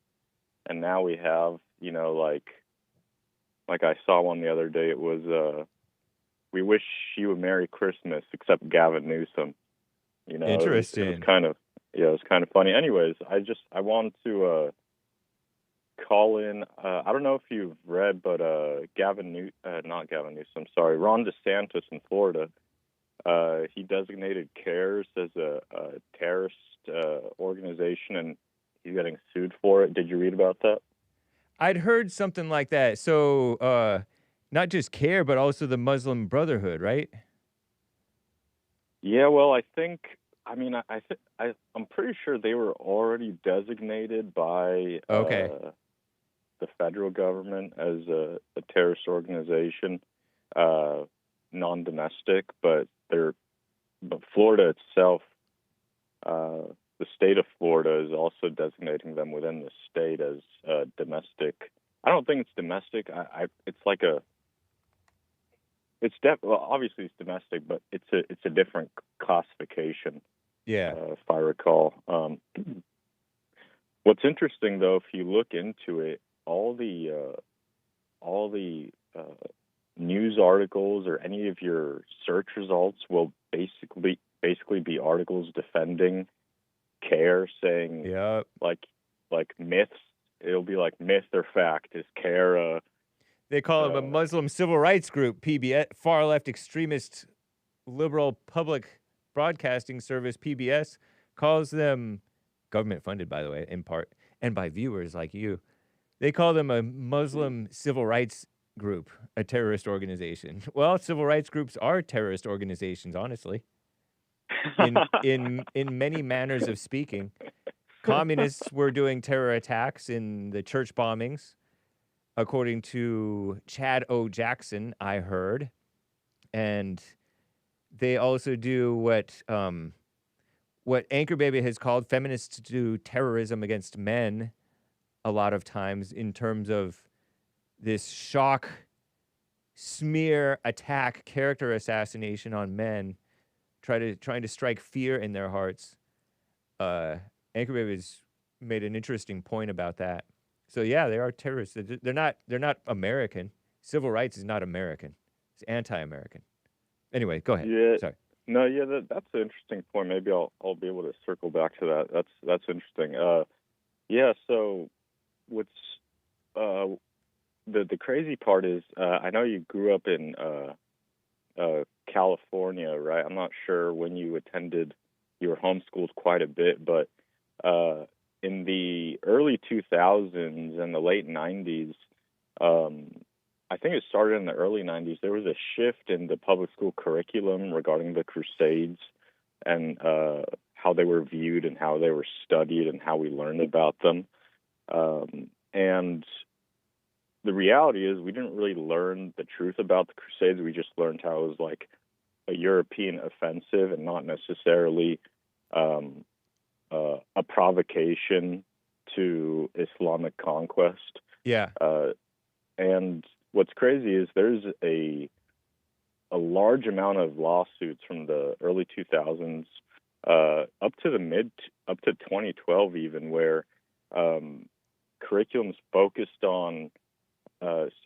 and now we have, like I saw one the other day. It was, we wish you a Merry Christmas, except Gavin Newsom. Interesting. It was kind of funny. Anyways, I wanted to call in. I don't know if you've read, but not Gavin Newsom, sorry, Ron DeSantis in Florida. He designated CAIR as a terrorist organization, and he's getting sued for it. Did you read about that? I'd heard something like that. So, not just CAIR, but also the Muslim Brotherhood, right? Yeah, well, I'm pretty sure they were already designated by the federal government as a terrorist organization, non-domestic, but Florida itself, the state of Florida is also designating them within the state as domestic. I don't think it's domestic. It's like obviously it's domestic, but it's a different classification. Yeah. If I recall. What's interesting though, if you look into it, all the news articles or any of your search results will basically be articles defending CAIR, saying like myths. It'll be like myth or fact. Is CAIR They call them a Muslim civil rights group, PBS, far left extremist liberal public broadcasting service, PBS, calls them, government funded, by the way, in part, and by viewers like you. They call them a Muslim civil rights group, a terrorist organization. Well, civil rights groups are terrorist organizations, honestly. In many manners of speaking. Communists were doing terror attacks in the church bombings, according to Chad O. Jackson, I heard. And they also do what Anchor Baby has called feminists do terrorism against men a lot of times in terms of this shock, smear, attack, character assassination on men, trying to strike fear in their hearts. Anchor Baby's made an interesting point about that. So yeah, they are terrorists. They're not American. Civil rights is not American. It's anti-American. Anyway, go ahead. Yeah. Sorry. No, yeah, that's an interesting point. Maybe I'll be able to circle back to that. That's interesting. Yeah. So what's the crazy part is I know you grew up in California, right? I'm not sure when you were homeschooled quite a bit, but in the early 2000s and the late 90s, I think it started in the early 90s, there was a shift in the public school curriculum regarding the Crusades and how they were viewed and how they were studied and how we learned about them. And the reality is we didn't really learn the truth about the Crusades. We just learned how it was like a European offensive and not necessarily a provocation to Islamic conquest. Yeah. And what's crazy is there's a large amount of lawsuits from the early 2000s up to 2012 even, where curriculums focused on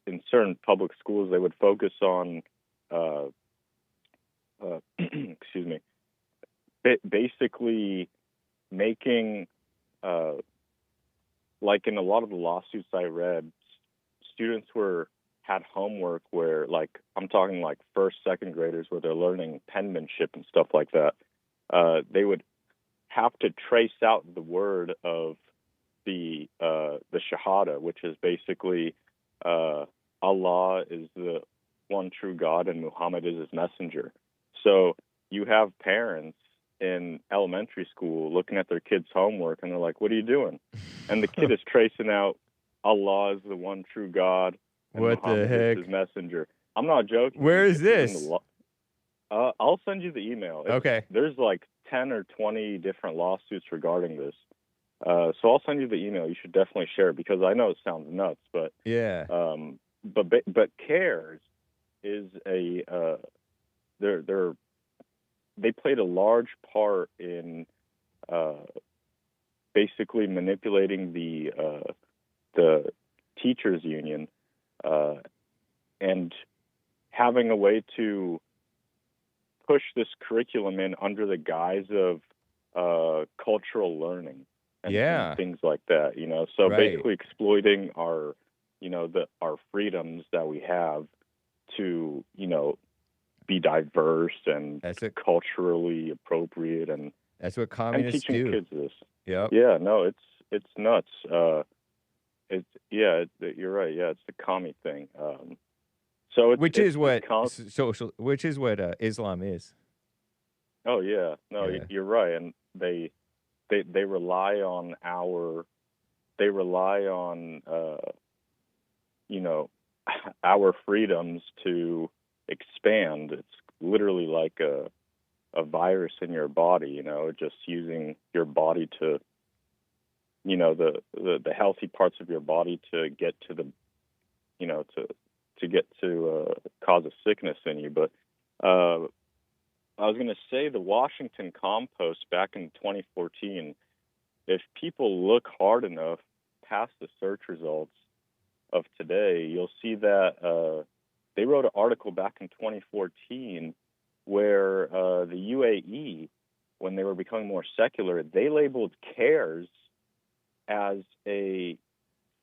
in certain public schools, they would focus on excuse me, basically making like in a lot of the lawsuits I read, students had homework where, like, I'm talking like first, second graders, where they're learning penmanship and stuff like that. They would have to trace out the word of the Shahada, which is basically Allah is one true God and Muhammad is his messenger. So you have parents in elementary school looking at their kids' homework, and they're like, what are you doing? And the kid is tracing out Allah is the one true God and What the Muhammad heck? is his messenger. I'm not joking. Where is this? I'll send you the email. Okay. There's like 10 or 20 different lawsuits regarding this. So I'll send you the email. You should definitely share it because I know it sounds nuts, but yeah. But CAIR is they played a large part in basically manipulating the teachers union and having a way to push this curriculum in under the guise of cultural learning and things like that, you know. So basically exploiting our, you know, our freedoms that we have to, you know, be diverse and culturally appropriate, and that's what communists and teaching do. kids this. Yep. Yeah, no, it's nuts. You're right. Yeah, it's the commie thing. So which is what Islam is. Oh yeah, no, yeah. You're right, and they rely on you know, our freedoms to expand. It's literally like a virus in your body, you know, just using your body to, you know, the healthy parts of your body to get to the, you know, to get to cause a sickness in you. But I was going to say the Washington Compost back in 2014, if people look hard enough past the search results of today, you'll see that they wrote an article back in 2014 where the UAE, when they were becoming more secular, they labeled CAIRS as a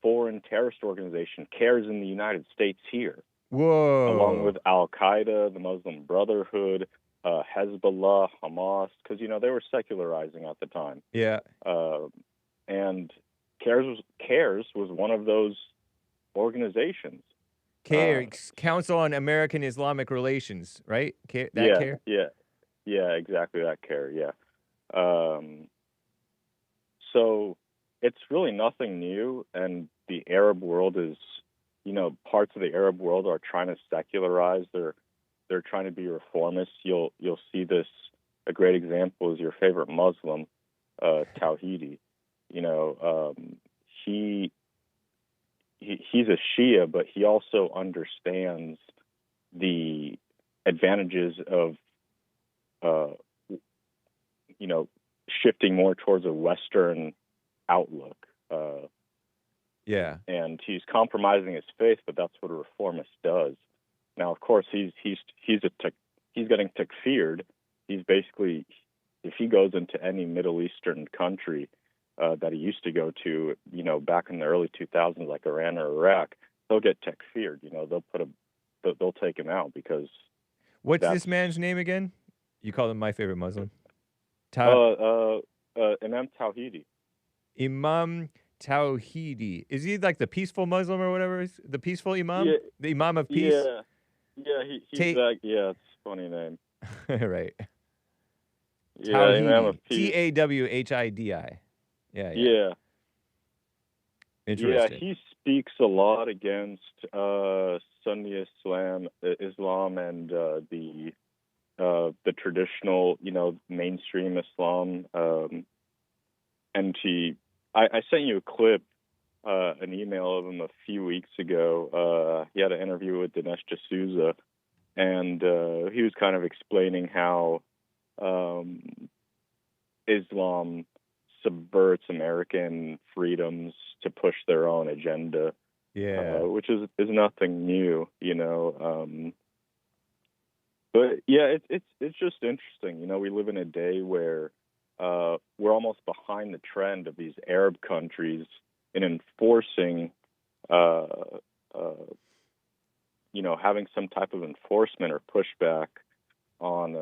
foreign terrorist organization. CAIRS in the United States here. Whoa. Along with Al-Qaeda, the Muslim Brotherhood, Hezbollah, Hamas, because, you know, they were secularizing at the time. Yeah. And CAIRS was one of those organizations. CAIR, Council on American Islamic Relations, right? CAIR? Yeah, exactly that CAIR, yeah. So it's really nothing new, and the Arab world is, you know, parts of the Arab world are trying to secularize. They're trying to be reformists. You'll see this. A great example is your favorite Muslim, Tawhidi. You know, he's a Shia, but he also understands the advantages of, you know, shifting more towards a Western outlook. Yeah. And he's compromising his faith, but that's what a reformist does. Now, of course, he's getting takfired. He's basically, if he goes into any Middle Eastern country that he used to go to, you know, back in the early 2000s, like Iran or Iraq, he'll get takfired. You know, they'll take him out because. What's this man's name again? You call him my favorite Muslim. Imam Tawhidi. Imam Tawhidi. Is he like the peaceful Muslim or whatever? The peaceful Imam? Yeah. The Imam of peace? Yeah, he's that. Yeah, it's a funny name. Right. Yeah, Tawhidi. Imam of peace. Tawhidi. Yeah. Interesting. Yeah, he speaks a lot against Sunni Islam and the traditional, you know, mainstream Islam. And I sent you a clip, an email of him a few weeks ago. He had an interview with Dinesh D'Souza, and he was kind of explaining how Islam subverts American freedoms to push their own agenda. Yeah, which is nothing new, you know. But yeah, it's just interesting. You know, we live in a day where we're almost behind the trend of these Arab countries in enforcing, you know, having some type of enforcement or pushback on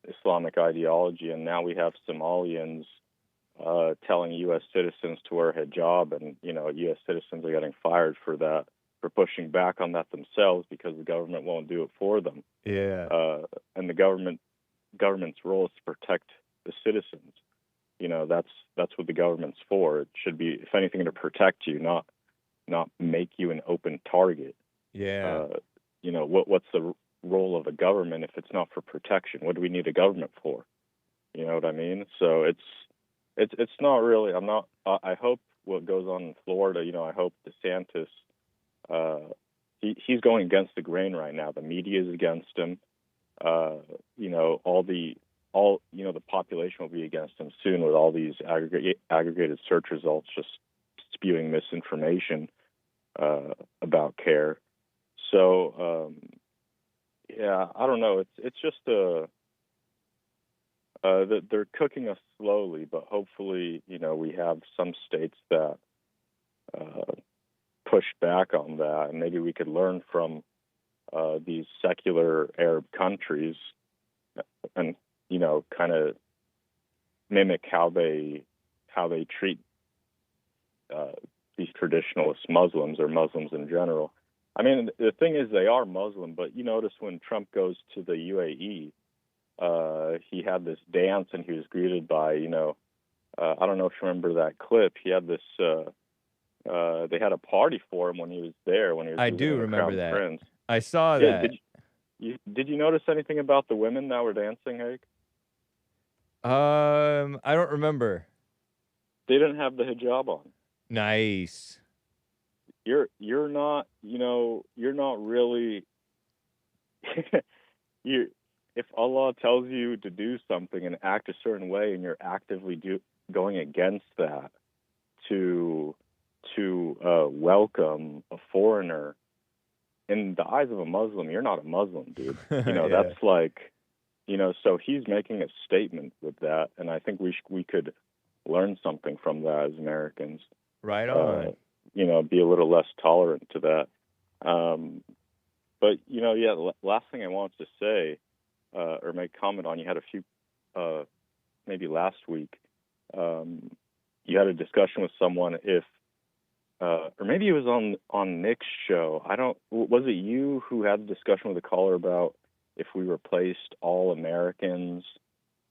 Islamic ideology. And now we have Somalians telling U.S. citizens to wear hijab, and, you know, U.S. citizens are getting fired for that. for pushing back on that themselves because the government won't do it for them. Yeah. And the government's role is to protect the citizens. That's what the government's for. It should be, if anything, to protect you, not make you an open target. Yeah. What's the role of a government if it's not for protection? What do we need a government for? You know what I mean? So it's not really. I hope what goes on in Florida. I hope DeSantis. He's going against the grain right now. The media is against him. The population will be against him soon with all these aggregated search results just spewing misinformation about CAIR. So I don't know. It's just they're cooking us slowly, but hopefully, we have some states that push back on that, and maybe we could learn from these secular Arab countries and kind of mimic how they treat these traditionalist Muslims or Muslims in general. I mean, the thing is, they are Muslim, but you notice when Trump goes to the UAE, he had this dance and he was greeted by, I don't know if you remember that clip. He had this, they had a party for him when he was there. I do remember that. Prince. I saw that. Did you notice anything about the women that were dancing, Hake? I don't remember. They didn't have the hijab on. Nice. You're not really if Allah tells you to do something and act a certain way and you're actively going against that to welcome a foreigner, in the eyes of a Muslim, you're not a Muslim, dude. Yeah. That's like, so he's making a statement with that, and I think we could learn something from that as Americans. Right on. Be a little less tolerant to that. But, the last thing I wanted to say, or make comment on, you had a few, maybe last week, you had a discussion with someone or maybe it was on Nick's show. Was it you who had the discussion with a caller about if we replaced all Americans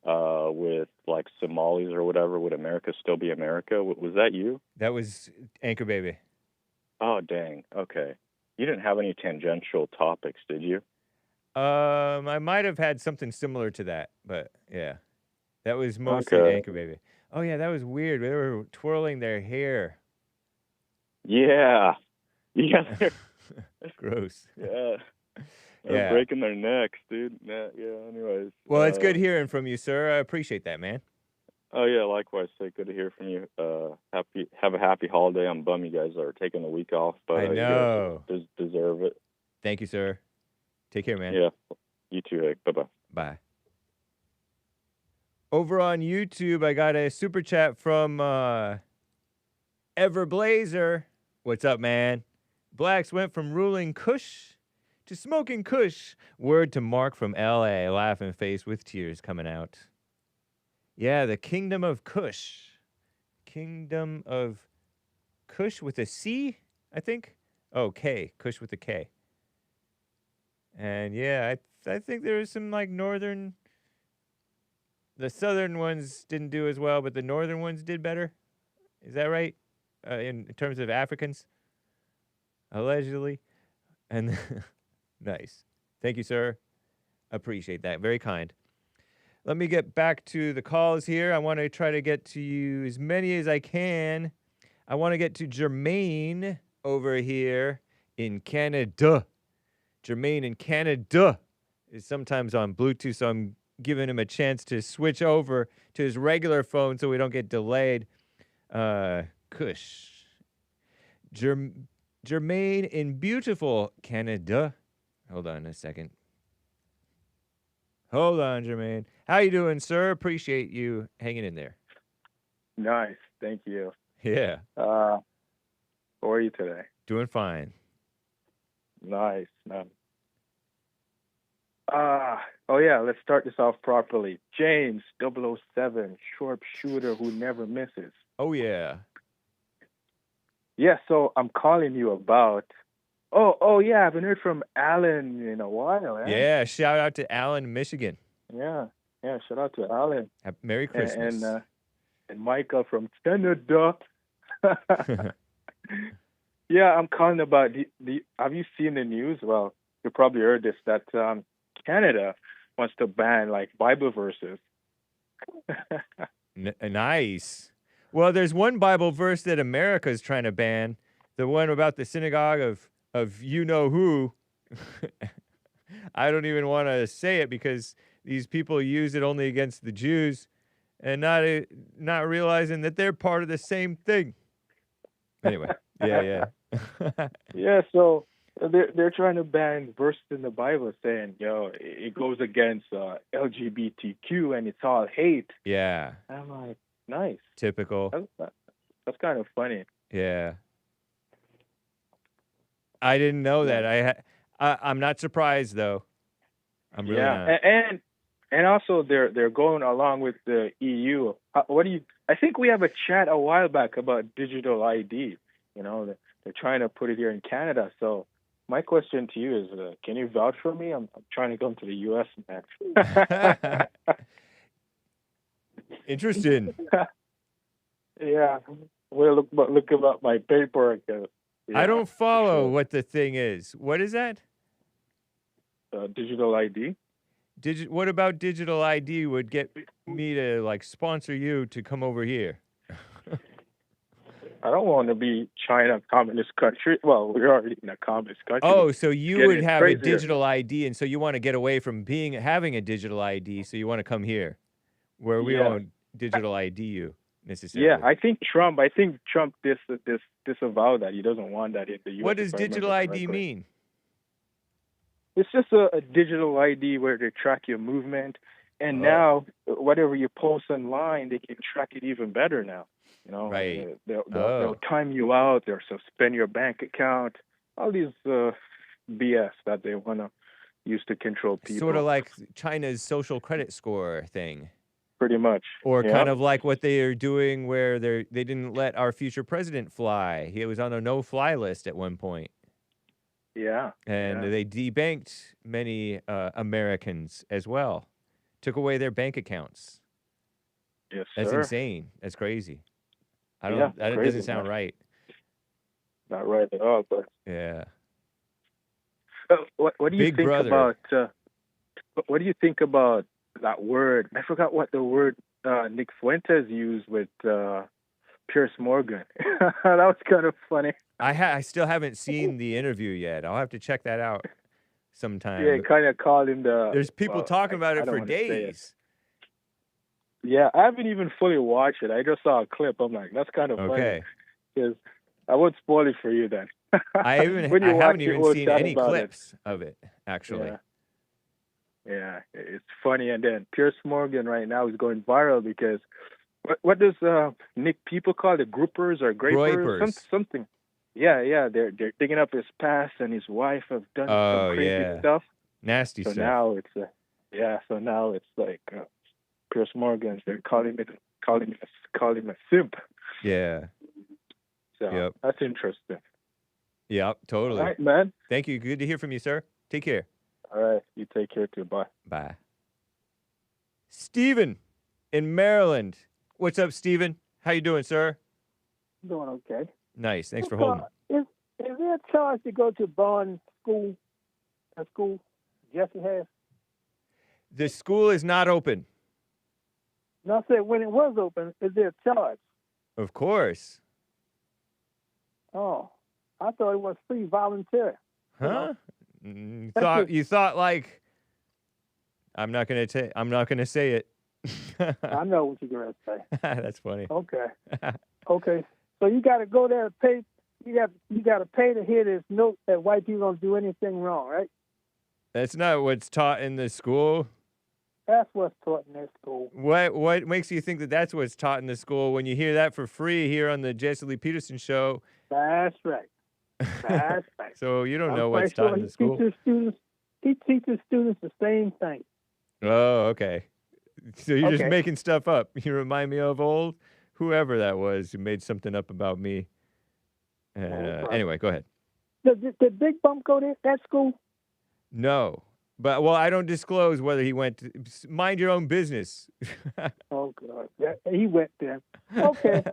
with like Somalis or whatever, would America still be America? Was that you? That was Anchor Baby. Oh, dang. Okay. You didn't have any tangential topics, did you? I might have had something similar to that, but yeah. That was mostly Anchor Baby. Oh, yeah, that was weird. They were twirling their hair. Yeah. Gross. Yeah. They're breaking their necks, dude. Yeah, anyways. Well, it's good hearing from you, sir. I appreciate that, man. Oh, yeah, likewise. Good to hear from you. Have a happy holiday. I'm bummed you guys are taking the week off, but I know. You guys deserve it. Thank you, sir. Take care, man. Yeah. You too, Hake. Bye-bye. Bye. Over on YouTube, I got a super chat from Everblazer. What's up, man? Blacks went from ruling Kush to smoking Kush. Word to Mark from L.A. Laughing face with tears coming out. Yeah, the Kingdom of Kush. Kingdom of Kush with a C, I think? Oh, K. Kush with a K. And yeah, I think there was some like northern... The southern ones didn't do as well, but the northern ones did better. Is that right? In terms of Africans? Allegedly. And nice. Thank you, sir. Appreciate that. Very kind. Let me get back to the calls here. I want to try to get to you as many as I can. I want to get to Jermaine over here in Canada. Jermaine in Canada is sometimes on Bluetooth, so I'm giving him a chance to switch over to his regular phone so we don't get delayed. Kush. Jermaine in beautiful Canada. Hold on a second. Hold on, Jermaine. How you doing, sir? Appreciate you hanging in there. Nice. Thank you. Yeah. How are you today? Doing fine. Nice. Oh, yeah, let's start this off properly. James 007, sharpshooter who never misses. Oh, yeah. Yeah, so I'm calling you about Oh, yeah. I haven't heard from Alan in a while. Eh? Yeah, shout out to Allen, Michigan. Yeah. Shout out to Alan. Merry Christmas. And Michael from Canada. Yeah, I'm calling about the. Have you seen the news? Well, you probably heard this that Canada wants to ban like Bible verses. Nice. Well, there's one Bible verse that America is trying to ban. The one about the synagogue of you know who. I don't even want to say it because these people use it only against the Jews, and not realizing that they're part of the same thing. Anyway, yeah. Yeah, so they're trying to ban verses in the Bible saying, it goes against LGBTQ and it's all hate. Yeah. I'm like, nice. Typical. That's kind of funny. Yeah. I didn't know that. I'm not surprised though. I'm really not. And also they're going along with the EU. I think we have a chat a while back about digital ID. They're trying to put it here in Canada. So my question to you is, can you vouch for me? I'm trying to come to the U.S. next. Interesting. Yeah. Well, look about my paperwork. I don't follow what the thing is. What is that? Digital ID. What about digital ID would get me to like sponsor you to come over here? I don't want to be China communist country. Well, we're already in a communist country. Oh, so you would have a digital ID, and so you want to get away from having a digital ID, so you want to come here, where we don't digital ID you necessarily. Yeah, I think Trump disavowed that. He doesn't want that in the U.S. What does digital ID mean? It's just a digital ID where they track your movement, and now whatever you post online, they can track it even better now. Right. They'll time you out. They'll suspend your bank account. All these BS that they want to use to control people. Sort of like China's social credit score thing. Pretty much. Or kind of like what they are doing where they didn't let our future president fly. He was on a no-fly list at one point. Yeah. And they debanked many Americans as well. Took away their bank accounts. Yes, That's sir. insane. That's crazy. That doesn't sound right. Not right at all, but yeah. What do you think about? What do you think about that word? I forgot what the word Nick Fuentes used with Piers Morgan. That was kind of funny. I still haven't seen the interview yet. I'll have to check that out sometime. Yeah, kind of called him the. There's people talking about it for days. Yeah, I haven't even fully watched it. I just saw a clip. I'm like, that's kind of funny. Because I won't spoil it for you then. I haven't even seen any clips of it, actually. Yeah, it's funny. And then Piers Morgan right now is going viral because what does Nick people call it? Groupers or grapers? Something. Yeah. They're digging up his past, and his wife have done some crazy stuff. Nasty stuff. Now so now it's like Piers Morgan. They're calling him a simp. Yeah. So that's interesting. Yep, totally. All right, man. Thank you. Good to hear from you, sir. Take care. All right. You take care too. Bye. Bye. Steven in Maryland. What's up, Steven? How you doing, sir? Doing okay. Nice. Thanks for holding. Is there a charge to go to Bond school? A school Jesse has? The school is not open. No, I said when it was open, is there a charge? Of course. Oh, I thought it was free voluntary. Huh? You thought like I'm not gonna say it. I know what you're gonna say. That's funny. Okay. So you got to go there and pay. You got to pay to hear this note that white people don't do anything wrong, right? That's not what's taught in the school. That's what's taught in this school. What makes you think that that's what's taught in the school when you hear that for free here on the Jesse Lee Peterson show? That's right. That's right. So you don't know what's taught in the school. He teaches students the same thing. Oh, okay. So you're just making stuff up. You remind me of whoever that was who made something up about me. Anyway, go ahead. Did Big Bump go to that school? No. But, well, I don't disclose whether he went to... Mind your own business. Oh, God. He went there. Okay.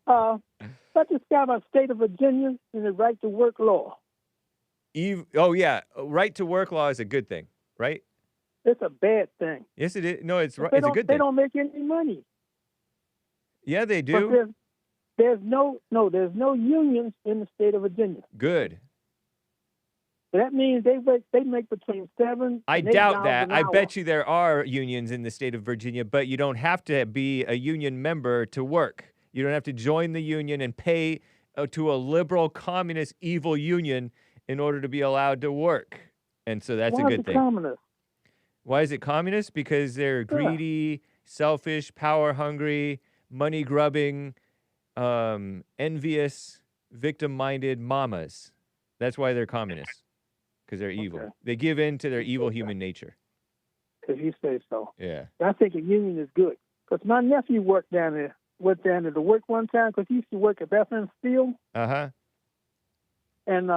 Let's just talk about state of Virginia and the right to work law. Oh, yeah. Right to work law is a good thing, right? It's a bad thing. Yes, it is. No, it's right. It's It's a good They thing. don't make any money. Yeah, they But do. there's no unions in the state of Virginia. Good. That means they make between $7 I and doubt $8 that. an I hour. bet you there are unions in the state of Virginia, but you don't have to be a union member to work. You don't have to join the union and pay to a liberal, communist, evil union in order to be allowed to work. And so that's Why a is good it thing. communist? Why is it communist? Because they're greedy, selfish, power-hungry, money-grubbing, envious, victim-minded mamas. That's why they're communists. Because they're evil. Okay. They give in to their evil human nature. If you say so. Yeah. I think a union is good. Because my nephew went down there to work one time because he used to work at Bethlehem Steel. Uh-huh. And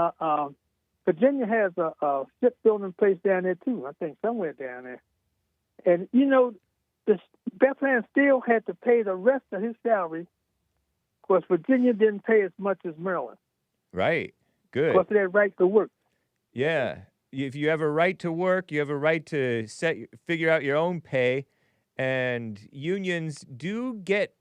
Virginia has a shipbuilding place down there, too. I think somewhere down there. And, you know, the Bethlehem Steel had to pay the rest of his salary because Virginia didn't pay as much as Maryland. Right. Good. Because of their right to work. Yeah. If you have a right to work, you have a right to figure out your own pay, and unions do get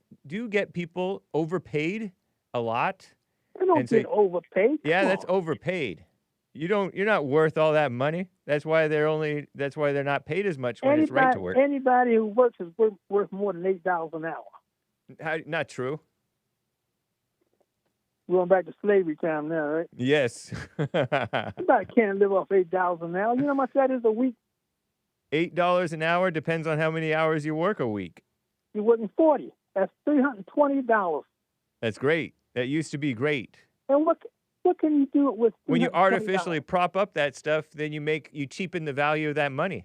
people overpaid a lot. They don't get overpaid. Yeah, Come that's on. overpaid. You're not worth all that money. That's why they're not paid as much when it's right to work. Anybody who works is worth more than $8 an hour. Not true. We're going back to slavery time now, right? Yes. Everybody can't live off $8 an hour. You know how much that is a week? $8 an hour depends on how many hours you work a week. You're working 40. That's $320. That's great. That used to be great. And what can you do with When you $320? artificially prop up that stuff, then you cheapen the value of that money.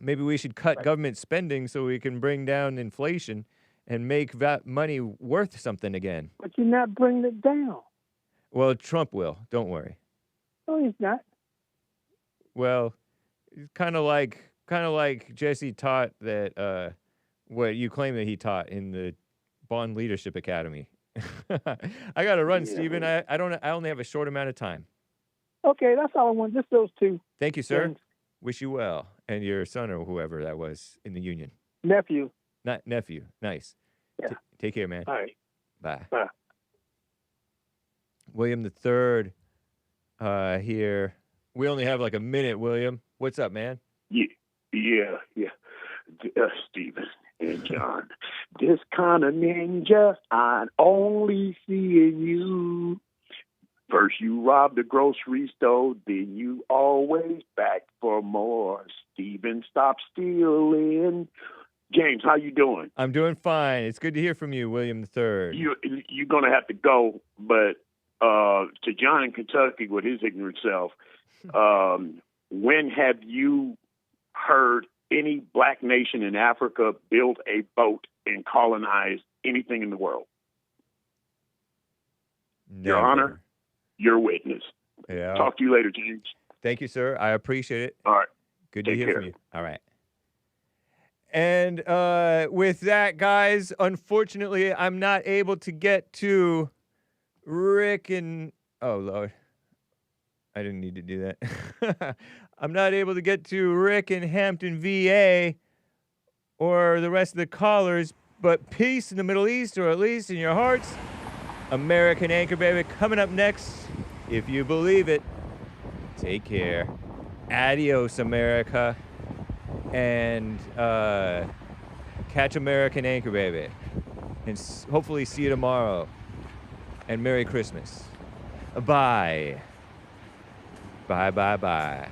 Maybe we should cut government spending so we can bring down inflation and make that money worth something again. But you're not bringing it down. Well, Trump will. Don't worry. No, he's not. Well, it's kind of like Jesse taught that what you claim that he taught in the Bond Leadership Academy. I got to run, Stephen. I only have a short amount of time. Okay, that's all I want. Just those two. Thank you, sir. Thanks. Wish you well, and your son or whoever that was in the union. Nephew. Not nephew. Nice. Yeah. Take care, man. All right. Bye. Bye. William III here. We only have like a minute, William. What's up, man? Yeah. Stephen and John. This kind of ninja, I only see in you. First you rob the grocery store, then you always back for more. Stephen, stop stealing. James, how you doing? I'm doing fine. It's good to hear from you, William III. You're going to have to go, but to John in Kentucky with his ignorant self, when have you heard any black nation in Africa build a boat and colonize anything in the world? Never. Your Honor, your witness. Yeah. Talk to you later, James. Thank you, sir. I appreciate it. All right. Good to Take hear care. from you. All right. And with that, guys, unfortunately, I'm not able to get to Rick and... Oh, Lord. I didn't need to do that. I'm not able to get to Rick in Hampton, VA, or the rest of the callers, but peace in the Middle East, or at least in your hearts. American Anchor Baby coming up next, if you believe it. Take care. Adios, America. And catch American Anchor Baby. And hopefully see you tomorrow. And Merry Christmas. Bye. Bye, bye, bye.